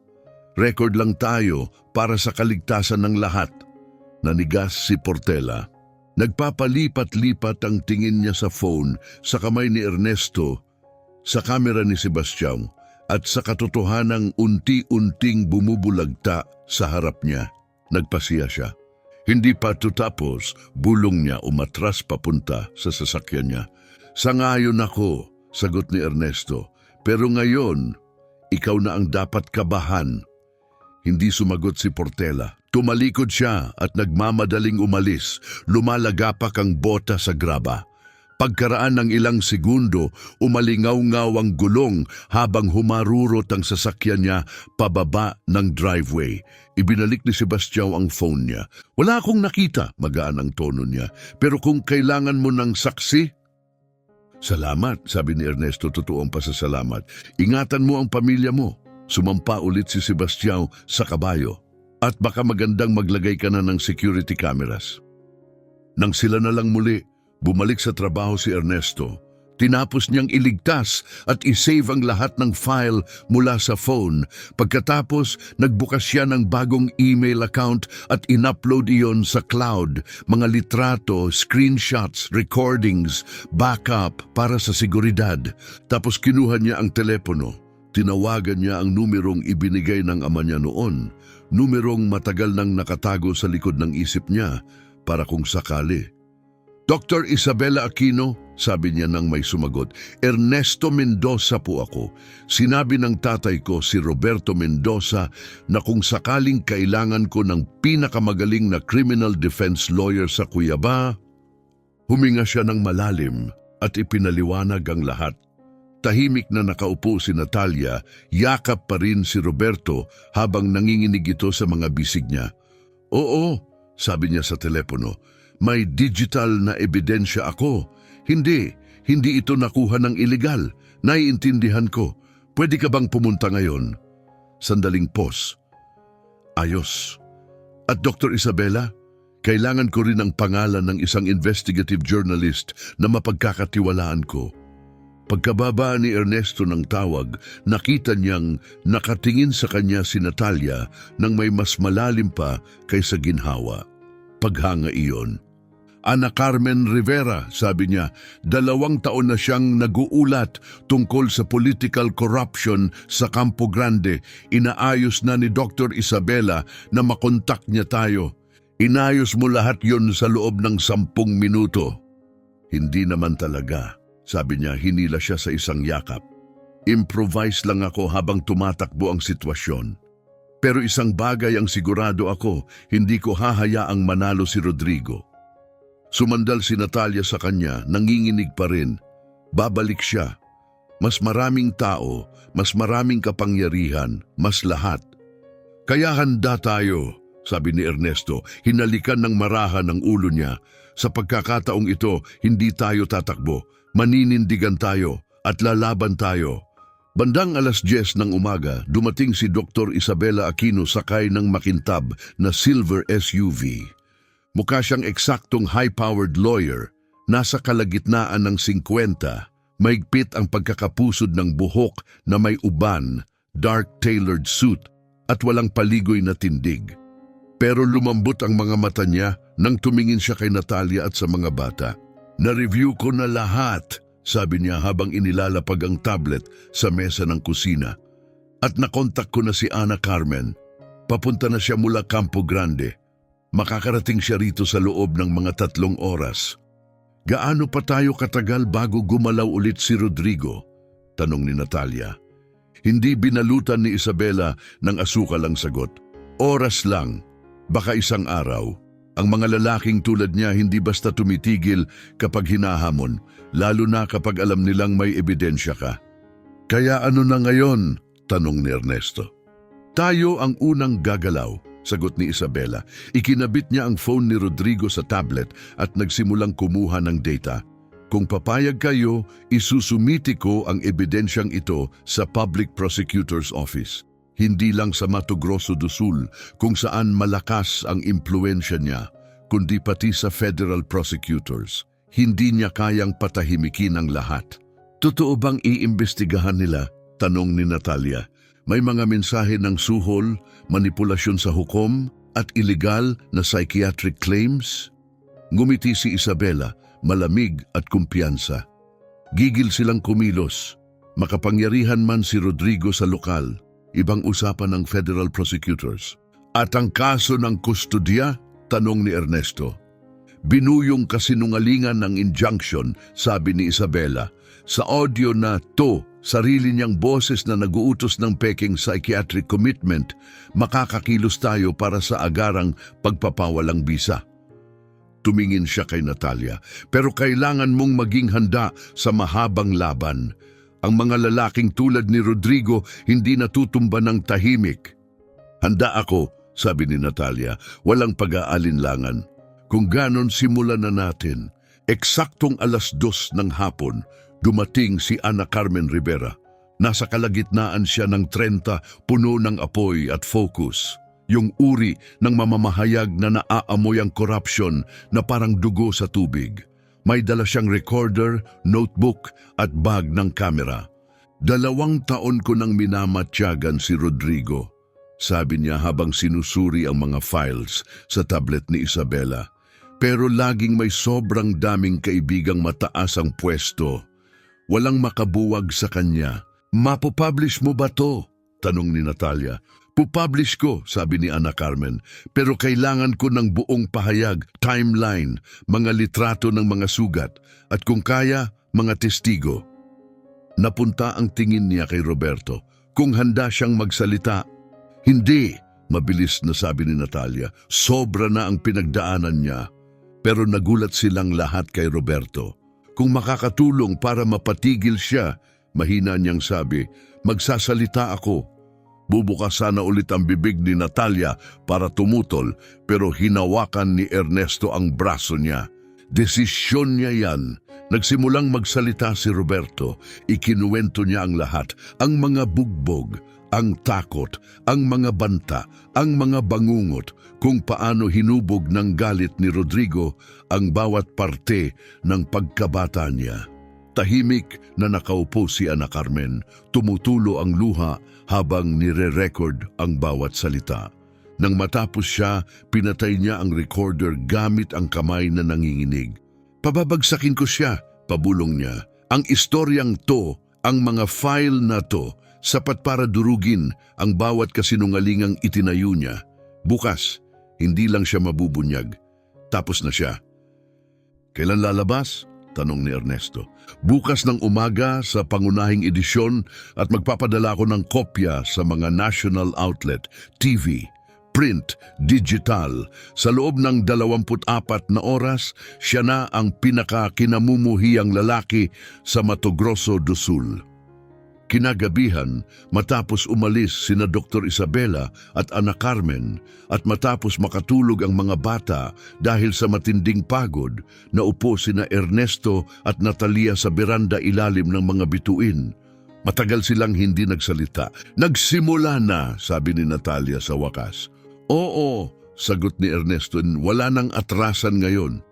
Record lang tayo para sa kaligtasan ng lahat. Nanigas si Portela. Nagpapalipat-lipat ang tingin niya sa phone, sa kamay ni Ernesto, sa kamera ni Sebastião, at sa katotohanang unti-unting bumubulagta sa harap niya. Nagpasiya siya. Hindi pa tutapos, bulong niya umatras papunta sa sasakyan niya. Sangayon ako, sagot ni Ernesto. Pero ngayon, ikaw na ang dapat kabahan. Hindi sumagot si Portela. Tumalikod siya at nagmamadaling umalis. Lumalagapak ang bota sa graba. Pagkaraan ng ilang segundo, umalingaw-ngaw ang gulong habang humarurot ang sasakyan niya pababa ng driveway. Ibinalik ni Sebastião ang phone niya. Wala akong nakita, magaan ang tono niya. Pero kung kailangan mo ng saksi, salamat, sabi ni Ernesto, totoo ang pasasalamat. Ingatan mo ang pamilya mo. Sumampa ulit si Sebastião sa kabayo. At baka magandang maglagay ka na ng security cameras. Nang sila na lang muli, bumalik sa trabaho si Ernesto. Tinapos niyang iligtas at isave ang lahat ng file mula sa phone. Pagkatapos, nagbukas siya ng bagong email account at in-upload iyon sa cloud. Mga litrato, screenshots, recordings, backup para sa seguridad. Tapos kinuha niya ang telepono. Tinawagan niya ang numerong ibinigay ng ama niya noon. Numerong matagal nang nakatago sa likod ng isip niya para kung sakali. Dr. Isabela Aquino, sabi niya nang may sumagot. Ernesto Mendoza po ako. Sinabi ng tatay ko si Roberto Mendoza na kung sakaling kailangan ko ng pinakamagaling na criminal defense lawyer sa Cuyaba, huminga siya ng malalim at ipinaliwanag ang lahat. Tahimik na nakaupo si Natalia, yakap pa rin si Roberto habang nanginginig ito sa mga bisig niya. Oo, sabi niya sa telepono, may digital na ebidensya ako. Hindi ito nakuha ng iligal. Naiintindihan ko. Pwede ka bang pumunta ngayon? Sandaling pause. Ayos. At Dr. Isabela, kailangan ko rin ang pangalan ng isang investigative journalist na mapagkakatiwalaan ko. Pagkababa ni Ernesto ng tawag, nakita niyang nakatingin sa kanya si Natalia nang may mas malalim pa kaysa ginhawa. Paghanga iyon. Ana Carmen Rivera, sabi niya, 2 taon na siyang nag-uulat tungkol sa political corruption sa Campo Grande. Inaayos na ni Dr. Isabela na makontak niya tayo. Inayos mo lahat yon sa loob ng 10 minuto. Hindi naman talaga, sabi niya, hinila siya sa isang yakap. Improvise lang ako habang tumatakbo ang sitwasyon. Pero isang bagay ang sigurado ako, hindi ko hahayaang manalo si Rodrigo. Sumandal si Natalia sa kanya, nanginginig pa rin. Babalik siya. Mas maraming tao, mas maraming kapangyarihan, mas lahat. Kaya handa tayo, sabi ni Ernesto, hinalikan ng marahan ng ulo niya. Sa pagkakataong ito, hindi tayo tatakbo. Maninindigan tayo at lalaban tayo. Bandang 10:00 ng umaga, dumating si Dr. Isabela Aquino sakay ng makintab na silver SUV. Mukha siyang eksaktong high-powered lawyer, nasa kalagitnaan ng 50, maigpit ang pagkakapusod ng buhok na may uban, dark tailored suit at walang paligoy na tindig. Pero lumambot ang mga mata niya nang tumingin siya kay Natalia at sa mga bata. Na-review ko na lahat, sabi niya habang inilalapag ang tablet sa mesa ng kusina. At nakontak ko na si Ana Carmen. Papunta na siya mula Campo Grande. Makakarating siya rito sa loob ng mga 3 oras. Gaano pa tayo katagal bago gumalaw ulit si Rodrigo? Tanong ni Natalia. Hindi binalutan ni Isabela ng asukal ang sagot. Oras lang, baka 1 araw. Ang mga lalaking tulad niya hindi basta tumitigil kapag hinahamon, lalo na kapag alam nilang may ebidensya ka. Kaya ano na ngayon? Tanong ni Ernesto. Tayo ang unang gagalaw, sagot ni Isabela. Ikinabit niya ang phone ni Rodrigo sa tablet at nagsimulang kumuha ng data. Kung papayag kayo, isusumiti ko ang ebidensyang ito sa Public Prosecutor's Office. Hindi lang sa Mato Grosso do Sul kung saan malakas ang impluensya niya, kundi pati sa federal prosecutors. Hindi niya kayang patahimikin ang lahat. Totoo bang iimbestigahan nila? Tanong ni Natalia. May mga mensahe ng suhol, manipulasyon sa hukom, at illegal na psychiatric claims? Ngumiti si Isabela, malamig at kumpiyansa. Gigil silang kumilos. Makapangyarihan man si Rodrigo sa lokal, ibang usapan ng federal prosecutors. At ang kaso ng kustodya? Tanong ni Ernesto. Binuyong kasinungalingan ng injunction, sabi ni Isabela. Sa audio na to, sarili niyang boses na naguutos ng peking psychiatric commitment, makakakilos tayo para sa agarang pagpapawalang bisa. Tumingin siya kay Natalia, pero kailangan mong maging handa sa mahabang laban. Ang mga lalaking tulad ni Rodrigo hindi natutumba ng tahimik. Handa ako, sabi ni Natalia, walang pag-aalinlangan. Kung ganon, simulan na natin. Eksaktong 2:00 ng hapon, dumating si Ana Carmen Rivera. Nasa kalagitnaan siya ng 30, puno ng apoy at focus. Yung uri ng mamamahayag na naaamoy ang korupsyon na parang dugo sa tubig. May dala siyang recorder, notebook at bag ng kamera. 2 taon ko nang minamatyagan si Rodrigo, sabi niya habang sinusuri ang mga files sa tablet ni Isabela. Pero laging may sobrang daming kaibigang mataas ang pwesto. Walang makabuwag sa kanya. Mapupublish mo ba to? Tanong ni Natalia. Pupublish ko, sabi ni Ana Carmen. Pero kailangan ko ng buong pahayag, timeline, mga litrato ng mga sugat, at kung kaya, mga testigo. Napunta ang tingin niya kay Roberto. Kung handa siyang magsalita. Hindi, mabilis na sabi ni Natalia. Sobra na ang pinagdaanan niya. Pero nagulat silang lahat kay Roberto. Kung makakatulong para mapatigil siya, mahina niyang sabi, magsasalita ako. Bubukas sana ulit ang bibig ni Natalia para tumutol, pero hinawakan ni Ernesto ang braso niya. Desisyon niya yan. Nagsimulang magsalita si Roberto. Ikinuwento niya ang lahat, ang mga bugbog, ang takot, ang mga banta, ang mga bangungot, kung paano hinubog ng galit ni Rodrigo ang bawat parte ng pagkabata niya. Tahimik na nakaupo si Ana Carmen, tumutulo ang luha habang nire-record ang bawat salita. Nang matapos siya, pinatay niya ang recorder gamit ang kamay na nanginginig. Pababagsakin ko siya, pabulong niya. Ang istoryang to, ang mga file na to, sapat para durugin ang bawat kasinungalingang itinayo niya. Bukas, hindi lang siya mabubunyag. Tapos na siya. Kailan lalabas? Tanong ni Ernesto. Bukas ng umaga sa pangunahing edisyon at magpapadala ko ng kopya sa mga national outlet, TV, print, digital. Sa loob ng 24 na oras, siya na ang pinakakinamumuhiyang lalaki sa Mato Grosso do Sul. Kinagabihan, matapos umalis sina Dr. Isabela at Ana Carmen at matapos makatulog ang mga bata dahil sa matinding pagod, naupo sina Ernesto at Natalia sa beranda ilalim ng mga bituin. Matagal silang hindi nagsalita. Nagsimula na, sabi ni Natalia sa wakas. Oo, sagot ni Ernesto, wala nang atrasan ngayon.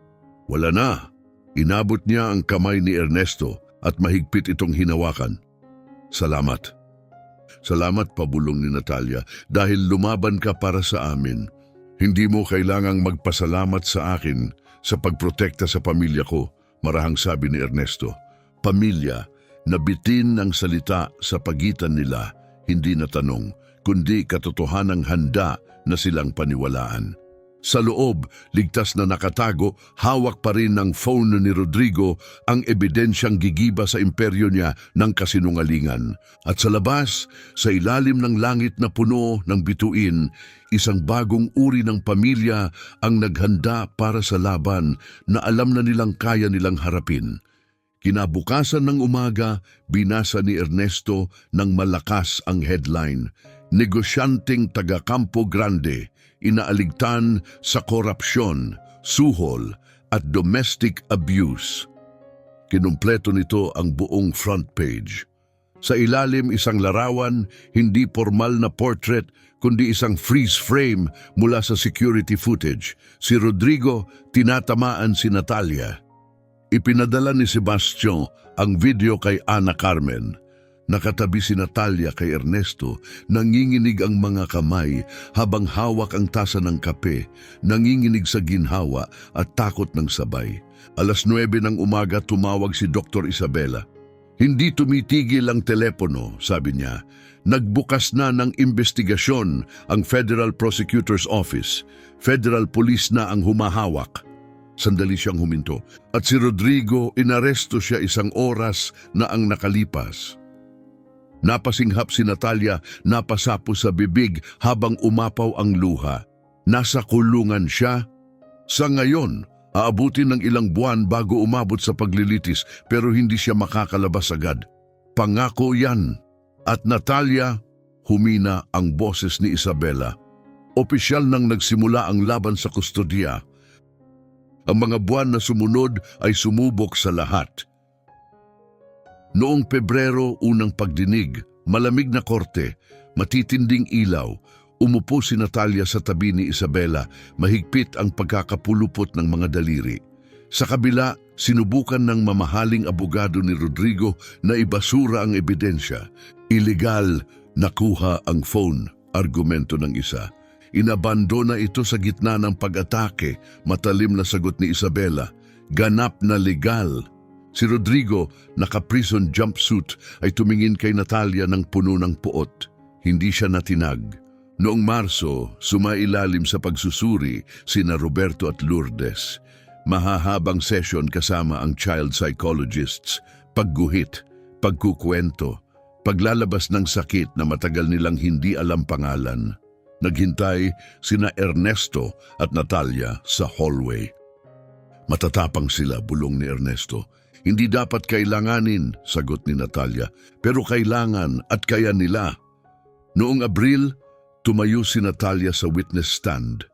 Wala na. Inabot niya ang kamay ni Ernesto at mahigpit itong hinawakan. Salamat. Salamat, pabulong ni Natalia, dahil lumaban ka para sa amin. Hindi mo kailangang magpasalamat sa akin sa pagprotekta sa pamilya ko, marahang sabi ni Ernesto. Pamilya, nabitin ng salita sa pagitan nila, hindi na tanong, kundi katotohanang handa na silang paniwalaan. Sa loob, ligtas na nakatago, hawak pa rin ng phone ni Rodrigo ang ebidensyang gigiba sa imperyo niya ng kasinungalingan. At sa labas, sa ilalim ng langit na puno ng bituin, isang bagong uri ng pamilya ang naghanda para sa laban na alam na nilang kaya nilang harapin. Kinabukasan ng umaga, binasa ni Ernesto ng malakas ang headline, Negosyanteng taga Campo Grande, inaaligtan sa korupsyon, suhol at domestic abuse. Kinumpleto nito ang buong front page. Sa ilalim isang larawan, hindi formal na portrait, kundi isang freeze frame mula sa security footage. Si Rodrigo, tinatamaan si Natalia. Ipinadala ni Sebastian ang video kay Ana Carmen. Nakatabi si Natalia kay Ernesto, nanginginig ang mga kamay habang hawak ang tasa ng kape, nanginginig sa ginhawa at takot ng sabay. 9:00 ng umaga tumawag si Dr. Isabela. Hindi tumitigil ang telepono, sabi niya. Nagbukas na ng investigasyon ang Federal Prosecutor's Office. Federal Police na ang humahawak. Sandali siyang huminto. At si Rodrigo, inaresto siya 1 oras na ang nakalipas. Napasinghap si Natalia, napasapo sa bibig habang umapaw ang luha. Nasa kulungan siya. Sa ngayon, aabutin ng ilang buwan bago umabot sa paglilitis pero hindi siya makakalabas agad. Pangako yan. At Natalia, humina ang boses ni Isabela. Opisyal nang nagsimula ang laban sa kustodiya. Ang mga buwan na sumunod ay sumubok sa lahat. Noong Pebrero, unang pagdinig, malamig na korte, matitinding ilaw, umupo si Natalia sa tabi ni Isabela, mahigpit ang pagkakapulupot ng mga daliri. Sa kabila, sinubukan ng mamahaling abogado ni Rodrigo na ibasura ang ebidensya. Illegal, nakuha ang phone, argumento ng isa. Inabandona ito sa gitna ng pag-atake, matalim na sagot ni Isabela. Ganap na legal. Si Rodrigo, naka-prison jumpsuit, ay tumingin kay Natalia ng puno ng puot. Hindi siya natinag. Noong Marso, sumailalim sa pagsusuri sina Roberto at Lourdes. Mahahabang session kasama ang child psychologists, pagguhit, pagkukwento, paglalabas ng sakit na matagal nilang hindi alam pangalan. Naghintay sina Ernesto at Natalia sa hallway. Matatapang sila, bulong ni Ernesto. Hindi dapat kailanganin, sagot ni Natalia, pero kailangan at kaya nila. Noong Abril, tumayo si Natalia sa witness stand.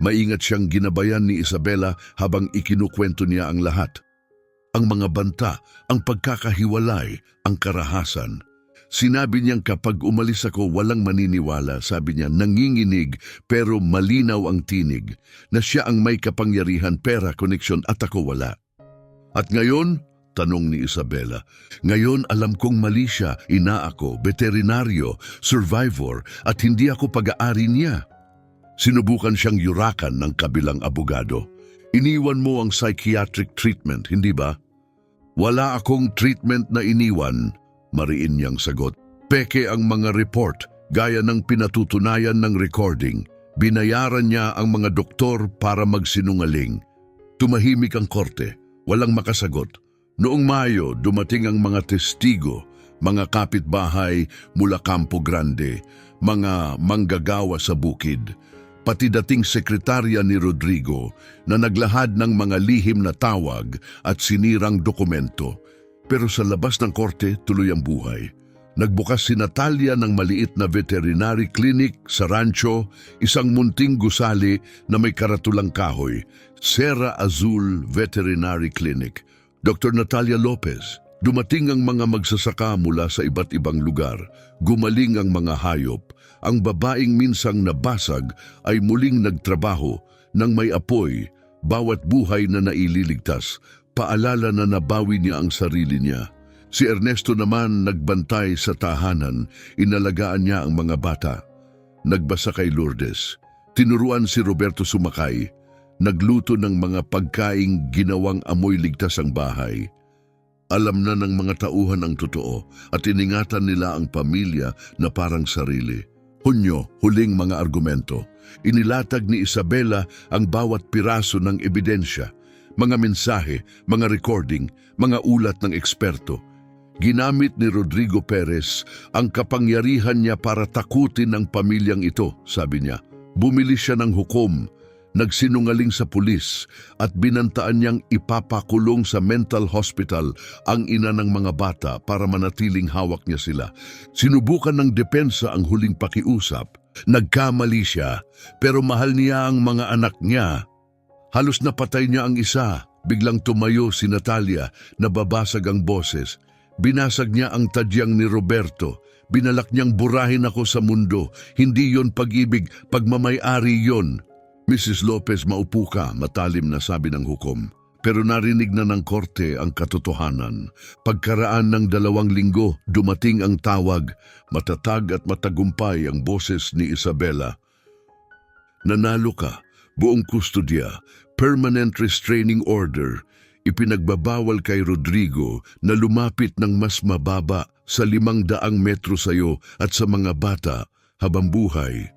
Maingat siyang ginabayan ni Isabela habang ikinukwento niya ang lahat. Ang mga banta, ang pagkakahiwalay, ang karahasan. Sinabi niyang kapag umalis ako walang maniniwala, sabi niya nanginginig pero malinaw ang tinig, na siya ang may kapangyarihan, pera, koneksyon at ako wala. At ngayon, Tanong ni Isabela. Ngayon alam kong mali siya, ina ako, veterinaryo, survivor at hindi ako pag-aari niya. Sinubukan siyang yurakan ng kabilang abogado. Iniwan mo ang psychiatric treatment, hindi ba? Wala akong treatment na iniwan, mariin niyang sagot. Peke ang mga report, gaya ng pinatutunayan ng recording. Binayaran niya ang mga doktor para magsinungaling. Tumahimik ang korte, walang makasagot. Noong Mayo, dumating ang mga testigo, mga kapitbahay mula Campo Grande, mga manggagawa sa bukid, pati dating sekretarya ni Rodrigo na naglahad ng mga lihim na tawag at sinirang dokumento. Pero sa labas ng korte, tuloy ang buhay. Nagbukas si Natalia ng maliit na veterinary clinic sa rancho, isang munting gusali na may karatulang kahoy, Serra Azul Veterinary Clinic. Dr. Natalia Lopez, dumating ang mga magsasaka mula sa iba't ibang lugar, gumaling ang mga hayop. Ang babaeng minsang nabasag ay muling nagtrabaho nang may apoy, bawat buhay na naililigtas, paalala na nabawi niya ang sarili niya. Si Ernesto naman nagbantay sa tahanan, inalagaan niya ang mga bata. Nagbasa kay Lourdes, tinuruan si Roberto sumakay, nagluto ng mga pagkaing ginawang amoy ligtas ang bahay. Alam na ng mga tauhan ang totoo at iningatan nila ang pamilya na parang sarili. Hunyo, huling mga argumento. Inilatag ni Isabela ang bawat piraso ng ebidensya, mga mensahe, mga recording, mga ulat ng eksperto. Ginamit ni Rodrigo Perez ang kapangyarihan niya para takutin ang pamilyang ito, sabi niya. Bumili siya ng hukom, nagsinungaling sa pulis at binantaan niyang ipapakulong sa mental hospital ang ina ng mga bata para manatiling hawak niya sila. Sinubukan ng depensa ang huling pakiusap. Nagkamali siya, pero mahal niya ang mga anak niya. Halos napatay niya ang isa. Biglang tumayo si Natalia, nababasag ang boses. Binasag niya ang tadyang ni Roberto. Binalak niyang burahin ako sa mundo. Hindi yon pag-ibig, pagmamay-ari yon. Mrs. Lopez, maupo ka, matalim na sabi ng hukom. Pero narinig na ng korte ang katotohanan. Pagkaraan ng 2 linggo, dumating ang tawag. Matatag at matagumpay ang boses ni Isabela. Nanalo ka, buong kustodya, permanent restraining order. Ipinagbabawal kay Rodrigo na lumapit ng mas mababa sa 500 metro sa iyo at sa mga bata habang buhay.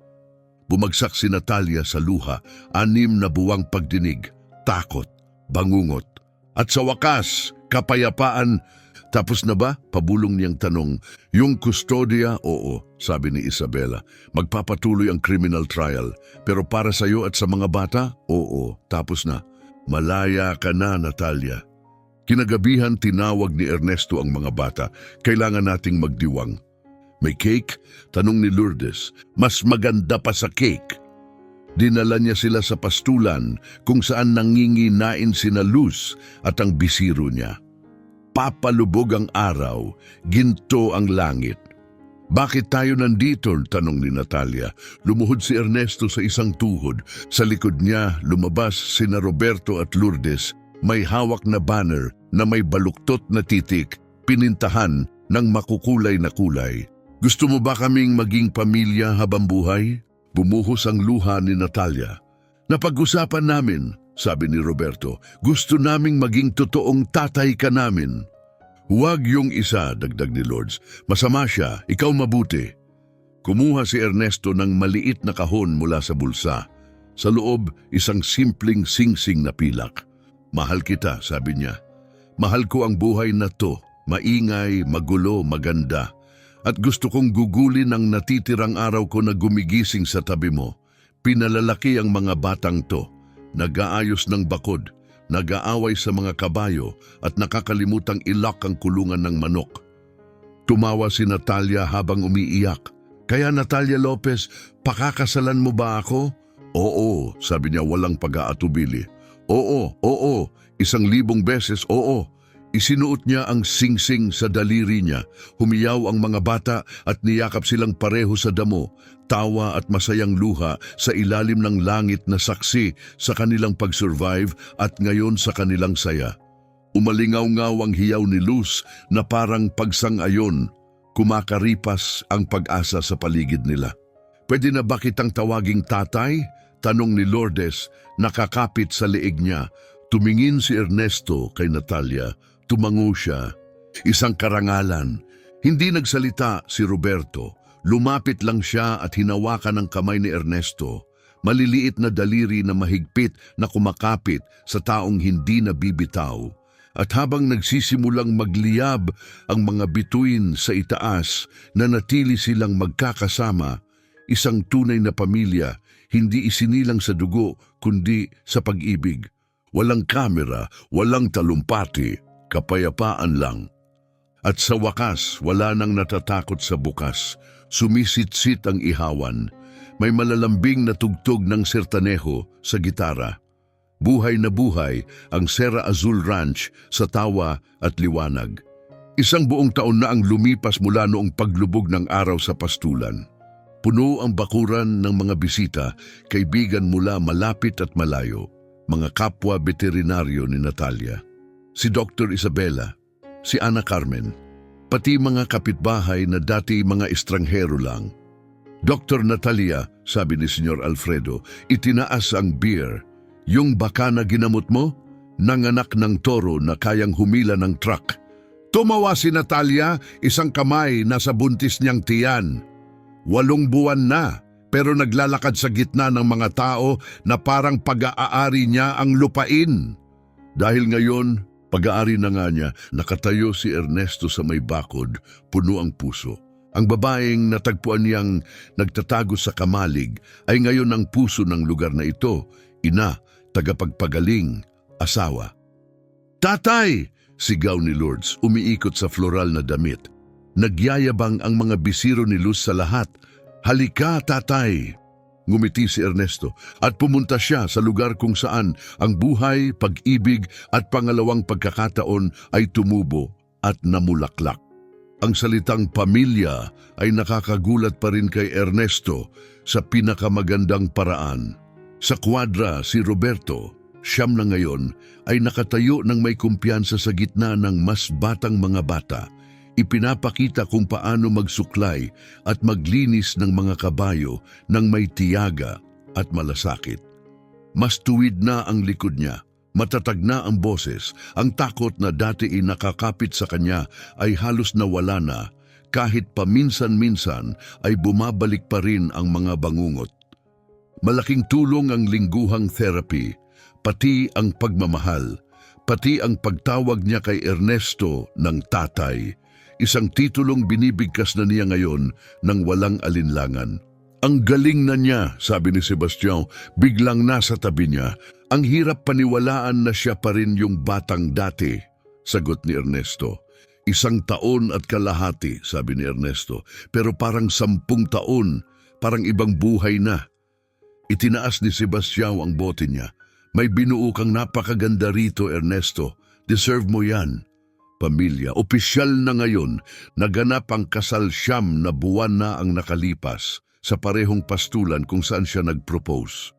Bumagsak si Natalia sa luha, 6 na buwang pagdinig, takot, bangungot. At sa wakas, kapayapaan. Tapos na ba? Pabulong niyang tanong. Yung kustodya, oo, sabi ni Isabela. Magpapatuloy ang criminal trial. Pero para sa iyo at sa mga bata, oo, tapos na. Malaya ka na, Natalia. Kinagabihan tinawag ni Ernesto ang mga bata. Kailangan nating magdiwang. May cake? Tanong ni Lourdes. Mas maganda pa sa cake. Dinala niya sila sa pastulan kung saan nanginginain sina Luz at ang bisiro niya. Papalubog ang araw, ginto ang langit. Bakit tayo nandito? Tanong ni Natalia. Lumuhod si Ernesto sa isang tuhod. Sa likod niya, lumabas sina Roberto at Lourdes. May hawak na banner na may baluktot na titik, pinintahan ng makukulay na kulay. Gusto mo ba kaming maging pamilya habang buhay? Bumuhos ang luha ni Natalia. Napag-usapan namin, sabi ni Roberto. Gusto naming maging totoong tatay ka namin. Huwag yung isa, dagdag ni Lourdes. Masama siya, ikaw mabuti. Kumuha si Ernesto ng maliit na kahon mula sa bulsa. Sa loob, isang simpleng singsing na pilak. Mahal kita, sabi niya. Mahal ko ang buhay na to, maingay, magulo, maganda. At gusto kong gugulin ang natitirang araw ko na gumigising sa tabi mo. Pinalalaki ang mga batang to, nag-aayos ng bakod, nag-aaway sa mga kabayo at nakakalimutang ilak ang kulungan ng manok. Tumawa si Natalia habang umiiyak. Kaya Natalia Lopez, pakakasalan mo ba ako? Oo, sabi niya walang pag-aatubili. Oo, 1,000 beses oo. Isinuot niya ang singsing sa daliri niya. Humiyaw ang mga bata at niyakap silang pareho sa damo. Tawa at masayang luha sa ilalim ng langit na saksi sa kanilang pag-survive at ngayon sa kanilang saya. Umalingaw-ngaw ang hiyaw ni Luz na parang pagsang-ayon. Kumakaripas ang pag-asa sa paligid nila. "Pwede na ba kitang tawaging tatay?" tanong ni Lourdes, nakakapit sa leeg niya. Tumingin si Ernesto kay Natalia. Tumango siya. Isang karangalan. Hindi nagsalita si Roberto. Lumapit lang siya at hinawakan ang kamay ni Ernesto. Maliliit na daliri na mahigpit na kumakapit sa taong hindi nabibitaw. At habang nagsisimulang magliyab ang mga bituin sa itaas, nanatili silang magkakasama, isang tunay na pamilya, hindi isinilang sa dugo kundi sa pag-ibig. Walang kamera, walang talumpati, kapayapaan lang. At sa wakas, wala nang natatakot sa bukas. Sumisitsit ang ihawan. May malalambing na tugtog ng sertanejo sa gitara. Buhay na buhay ang Serra Azul Ranch sa tawa at liwanag. Isang buong taon na ang lumipas mula noong paglubog ng araw sa pastulan. Puno ang bakuran ng mga bisita, kaibigan mula malapit at malayo, mga kapwa veterinaryo ni Natalia. Si Dr. Isabela, si Ana Carmen, pati mga kapitbahay na dati mga estranghero lang. "Dr. Natalia," sabi ni Senyor Alfredo, "itinaas ang beer. Yung baka na ginamot mo, nanganak ng toro na kayang humila ng truck." Tumawa si Natalia, isang kamay nasa buntis niyang tiyan. 8 buwan na, pero naglalakad sa gitna ng mga tao na parang pag-aari niya ang lupain. Dahil ngayon, pag-aari na nga niya, nakatayo si Ernesto sa may bakod, puno ang puso. Ang babaeng natagpuan niyang nagtatago sa kamalig ay ngayon ang puso ng lugar na ito, ina, tagapagpagaling, asawa. "Tatay!" sigaw ni Lourdes, umiikot sa floral na damit. Nagyayabang ang mga bisiro ni Luz sa lahat. "Halika, tatay!" Ngumiti si Ernesto at pumunta siya sa lugar kung saan ang buhay, pag-ibig at pangalawang pagkakataon ay tumubo at namulaklak. Ang salitang pamilya ay nakakagulat pa rin kay Ernesto sa pinakamagandang paraan. Sa kwadra, si Roberto, siyam na ngayon, ay nakatayo ng may kumpiyansa sa gitna ng mas batang mga bata. Ipinapakita kung paano magsuklay at maglinis ng mga kabayo ng may tiyaga at malasakit. Mas tuwid na ang likod niya, matatag na ang boses, ang takot na dati nakakapit sa kanya ay halos nawala na, kahit paminsan-minsan ay bumabalik pa rin ang mga bangungot. Malaking tulong ang lingguhang therapy, pati ang pagmamahal, pati ang pagtawag niya kay Ernesto ng tatay. Isang titulong binibigkas na niya ngayon ng walang alinlangan. "Ang galing na niya," sabi ni Sebastian, biglang nasa tabi niya. "Ang hirap paniwalaan na siya pa rin yung batang dati," sagot ni Ernesto. 1 taon at kalahati, sabi ni Ernesto, pero parang 10 taon, parang ibang buhay na. Itinaas ni Sebastian ang bote niya. "May binuo kang napakaganda rito, Ernesto. Deserve mo yan." Pamilya, opisyal na ngayon, naganap ang kasal 9 na buwan na ang nakalipas sa parehong pastulan kung saan siya nag-propose.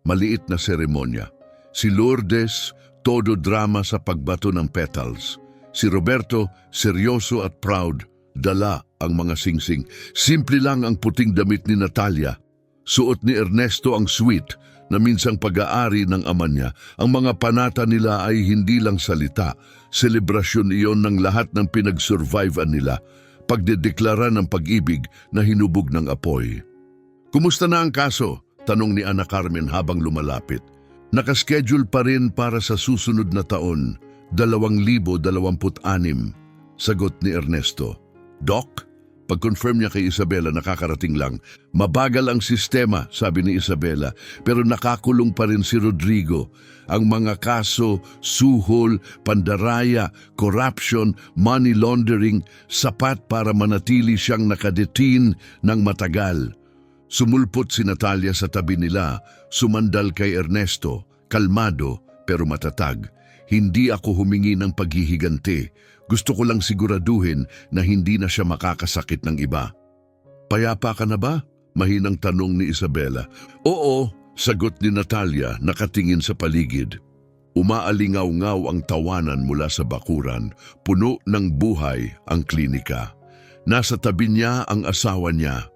Maliit na seremonya. Si Lourdes, todo drama sa pagbato ng petals. Si Roberto, seryoso at proud, dala ang mga singsing. Simple lang ang puting damit ni Natalia. Suot ni Ernesto ang sweet na minsang pag-aari ng ama niya. Ang mga panata nila ay hindi lang salita. Selebrasyon iyon ng lahat ng pinag-survivean nila. Pagdedeklara ng pag-ibig na hinubog ng apoy. "Kumusta na ang kaso?" tanong ni Ana Carmen habang lumalapit. "Nakaschedule pa rin para sa susunod na taon, 2026, sagot ni Ernesto. "Doc?" Pag-confirm niya kay Isabela, nakakarating lang. "Mabagal ang sistema," sabi ni Isabela, pero nakakulong pa rin si Rodrigo. Ang mga kaso, suhol, pandaraya, corruption, money laundering, sapat para manatili siyang nakadetain ng matagal. Sumulpot si Natalia sa tabi nila, sumandal kay Ernesto, kalmado pero matatag. "Hindi ako humingi ng paghihiganti. Gusto ko lang siguraduhin na hindi na siya makakasakit ng iba." "Payapa ka na ba?" mahinang tanong ni Isabela. "Oo," sagot ni Natalia, nakatingin sa paligid. Umaalingaw-ngaw ang tawanan mula sa bakuran, puno ng buhay ang klinika. Nasa tabi niya ang asawa niya,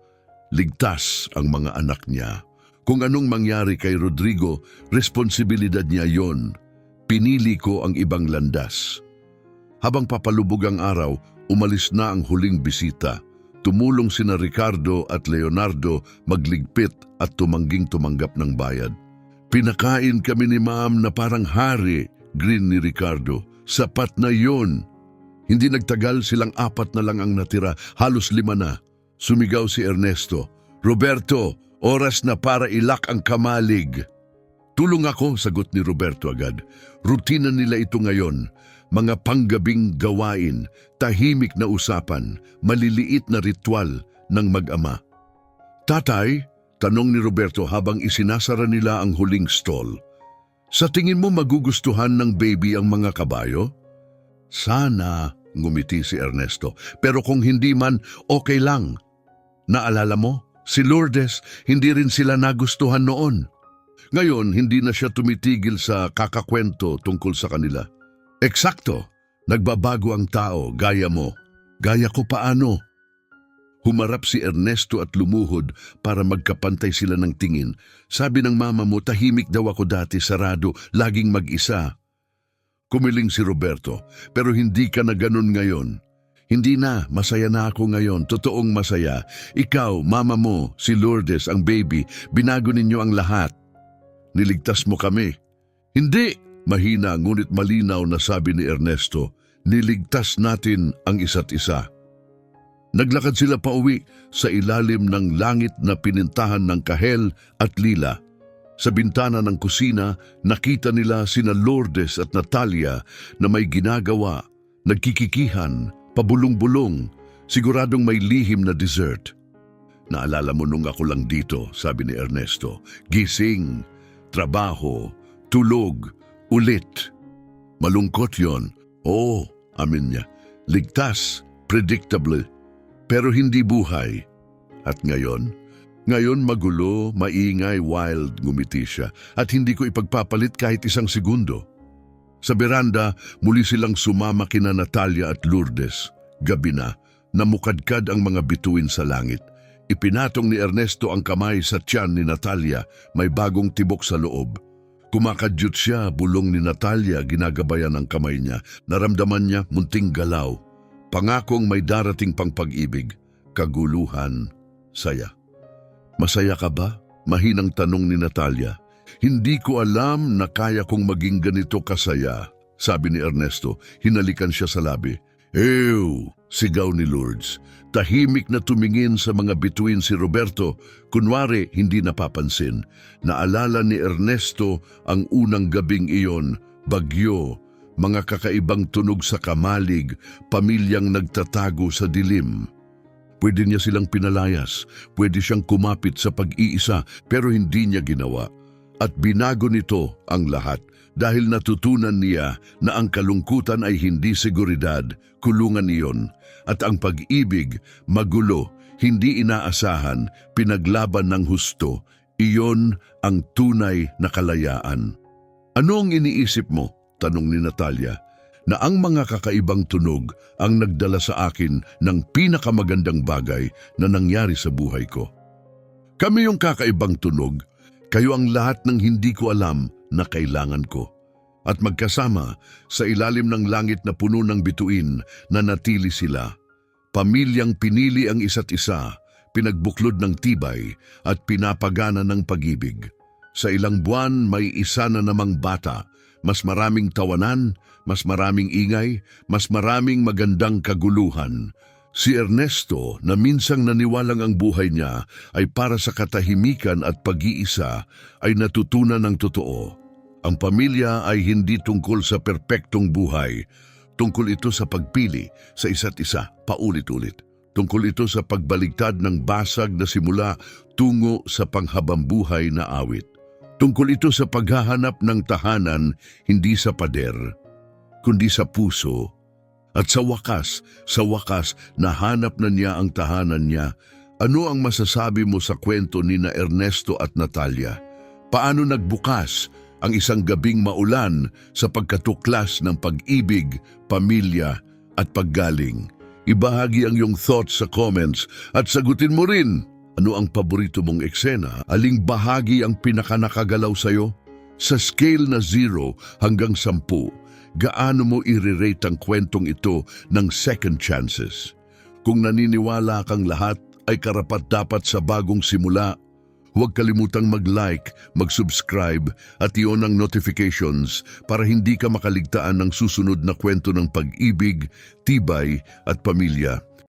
ligtas ang mga anak niya. Kung anong mangyari kay Rodrigo, responsibilidad niya yon. Pinili ko ang ibang landas. Habang papalubog ang araw, umalis na ang huling bisita. Tumulong sina Ricardo at Leonardo magligpit at tumangging tumanggap ng bayad. Pinakain kami ni Ma'am na parang hari, grin ni Ricardo. Sapat na yon. Hindi nagtagal, silang 4 na lang ang natira, halos 5 na. Sumigaw si Ernesto, "Roberto, oras na para ilak ang kamalig." "Tulong ako," sagot ni Roberto agad. Rutina nila ito ngayon. Mga panggabing gawain, tahimik na usapan, maliliit na ritual ng mag-ama. "Tatay," tanong ni Roberto habang isinasara nila ang huling stall, "sa tingin mo magugustuhan ng baby ang mga kabayo?" "Sana," ngumiti si Ernesto, "pero kung hindi man, okay lang. Naalala mo, si Lourdes, hindi rin sila nagustuhan noon." Ngayon, hindi na siya tumitigil sa kakakwento tungkol sa kanila. "Eksakto, nagbabago ang tao, gaya mo. Gaya ko paano?" Humarap si Ernesto at lumuhod para magkapantay sila ng tingin. "Sabi ng mama mo, tahimik daw ako dati, sarado, laging mag-isa." Kumiling si Roberto, "Pero hindi ka na ganun ngayon." "Hindi na, masaya na ako ngayon, totoong masaya. Ikaw, mama mo, si Lourdes, ang baby, binago ninyo ang lahat. Niligtas mo kami." "Hindi!" Mahina ngunit malinaw na sabi ni Ernesto, "Niligtas natin ang isa't isa." Naglakad sila pauwi sa ilalim ng langit na pinintahan ng kahel at lila. Sa bintana ng kusina, nakita nila sina Lourdes at Natalia na may ginagawa, nagkikikihan, pabulong-bulong, siguradong may lihim na dessert. "Naalala mo nung ako lang dito," sabi ni Ernesto. "Gising, trabaho, tulog, ulit." "Malungkot yon." "Oo," amin niya. "Ligtas, predictable, pero hindi buhay." "At ngayon?" "Ngayon magulo, maingay, wild," ngumiti siya. "At hindi ko ipagpapalit kahit isang segundo." Sa beranda, muli silang sumama kina Natalia at Lourdes. Gabi na, namukadkad ang mga bituin sa langit. Ipinatong ni Ernesto ang kamay sa tiyan ni Natalia, may bagong tibok sa loob. Kumakadyot siya, bulong ni Natalia, ginagabayan ang kamay niya. Naramdaman niya munting galaw. Pangakong may darating pang pag-ibig, kaguluhan, saya. "Masaya ka ba?" Mahinang tanong ni Natalia. "Hindi ko alam na kaya kong maging ganito kasaya," sabi ni Ernesto. Hinalikan siya sa labi. "Ew!" sigaw ni Lourdes. Tahimik na tumingin sa mga bituin si Roberto, kunwari hindi napapansin. Naalala ni Ernesto ang unang gabing iyon, bagyo, mga kakaibang tunog sa kamalig, pamilyang nagtatago sa dilim. Pwede niya silang pinalayas, pwede siyang kumapit sa pag-iisa, pero hindi niya ginawa. At binago nito ang lahat dahil natutunan niya na ang kalungkutan ay hindi seguridad, kulungan iyon. At ang pag-ibig, magulo, hindi inaasahan, pinaglaban ng husto, iyon ang tunay na kalayaan. "Ano ang iniisip mo?" tanong ni Natalia. "Na ang mga kakaibang tunog ang nagdala sa akin ng pinakamagandang bagay na nangyari sa buhay ko. Kami yung kakaibang tunog, kayo ang lahat ng hindi ko alam na kailangan ko." At magkasama, sa ilalim ng langit na puno ng bituin, nanatili sila. Pamilyang pinili ang isa't isa, pinagbuklod ng tibay at pinapagana ng pag-ibig. Sa ilang buwan may isa na namang bata, mas maraming tawanan, mas maraming ingay, mas maraming magandang kaguluhan. Si Ernesto, na minsang naniwalang ang buhay niya ay para sa katahimikan at pag-iisa, ay natutunan ng totoo. Ang pamilya ay hindi tungkol sa perpektong buhay. Tungkol ito sa pagpili sa isa't isa, paulit-ulit. Tungkol ito sa pagbaligtad ng basag na simula tungo sa panghabambuhay na awit. Tungkol ito sa paghahanap ng tahanan hindi sa pader, kundi sa puso. At sa wakas, nahanap na niya ang tahanan niya. Ano ang masasabi mo sa kwento ni na Ernesto at Natalia? Paano nagbukas ang isang gabing maulan sa pagkatuklas ng pag-ibig, pamilya at paggaling. Ibahagi ang iyong thoughts sa comments at sagutin mo rin. Ano ang paborito mong eksena? Aling bahagi ang pinakanakagalaw sa'yo? Sa scale na 0 hanggang 10, gaano mo i-rate ang kwentong ito ng second chances? Kung naniniwala kang lahat ay karapat-dapat sa bagong simula, huwag kalimutang mag-like, mag-subscribe at i-on ang notifications para hindi ka makaligtaan ng susunod na kwento ng pag-ibig, tibay at pamilya.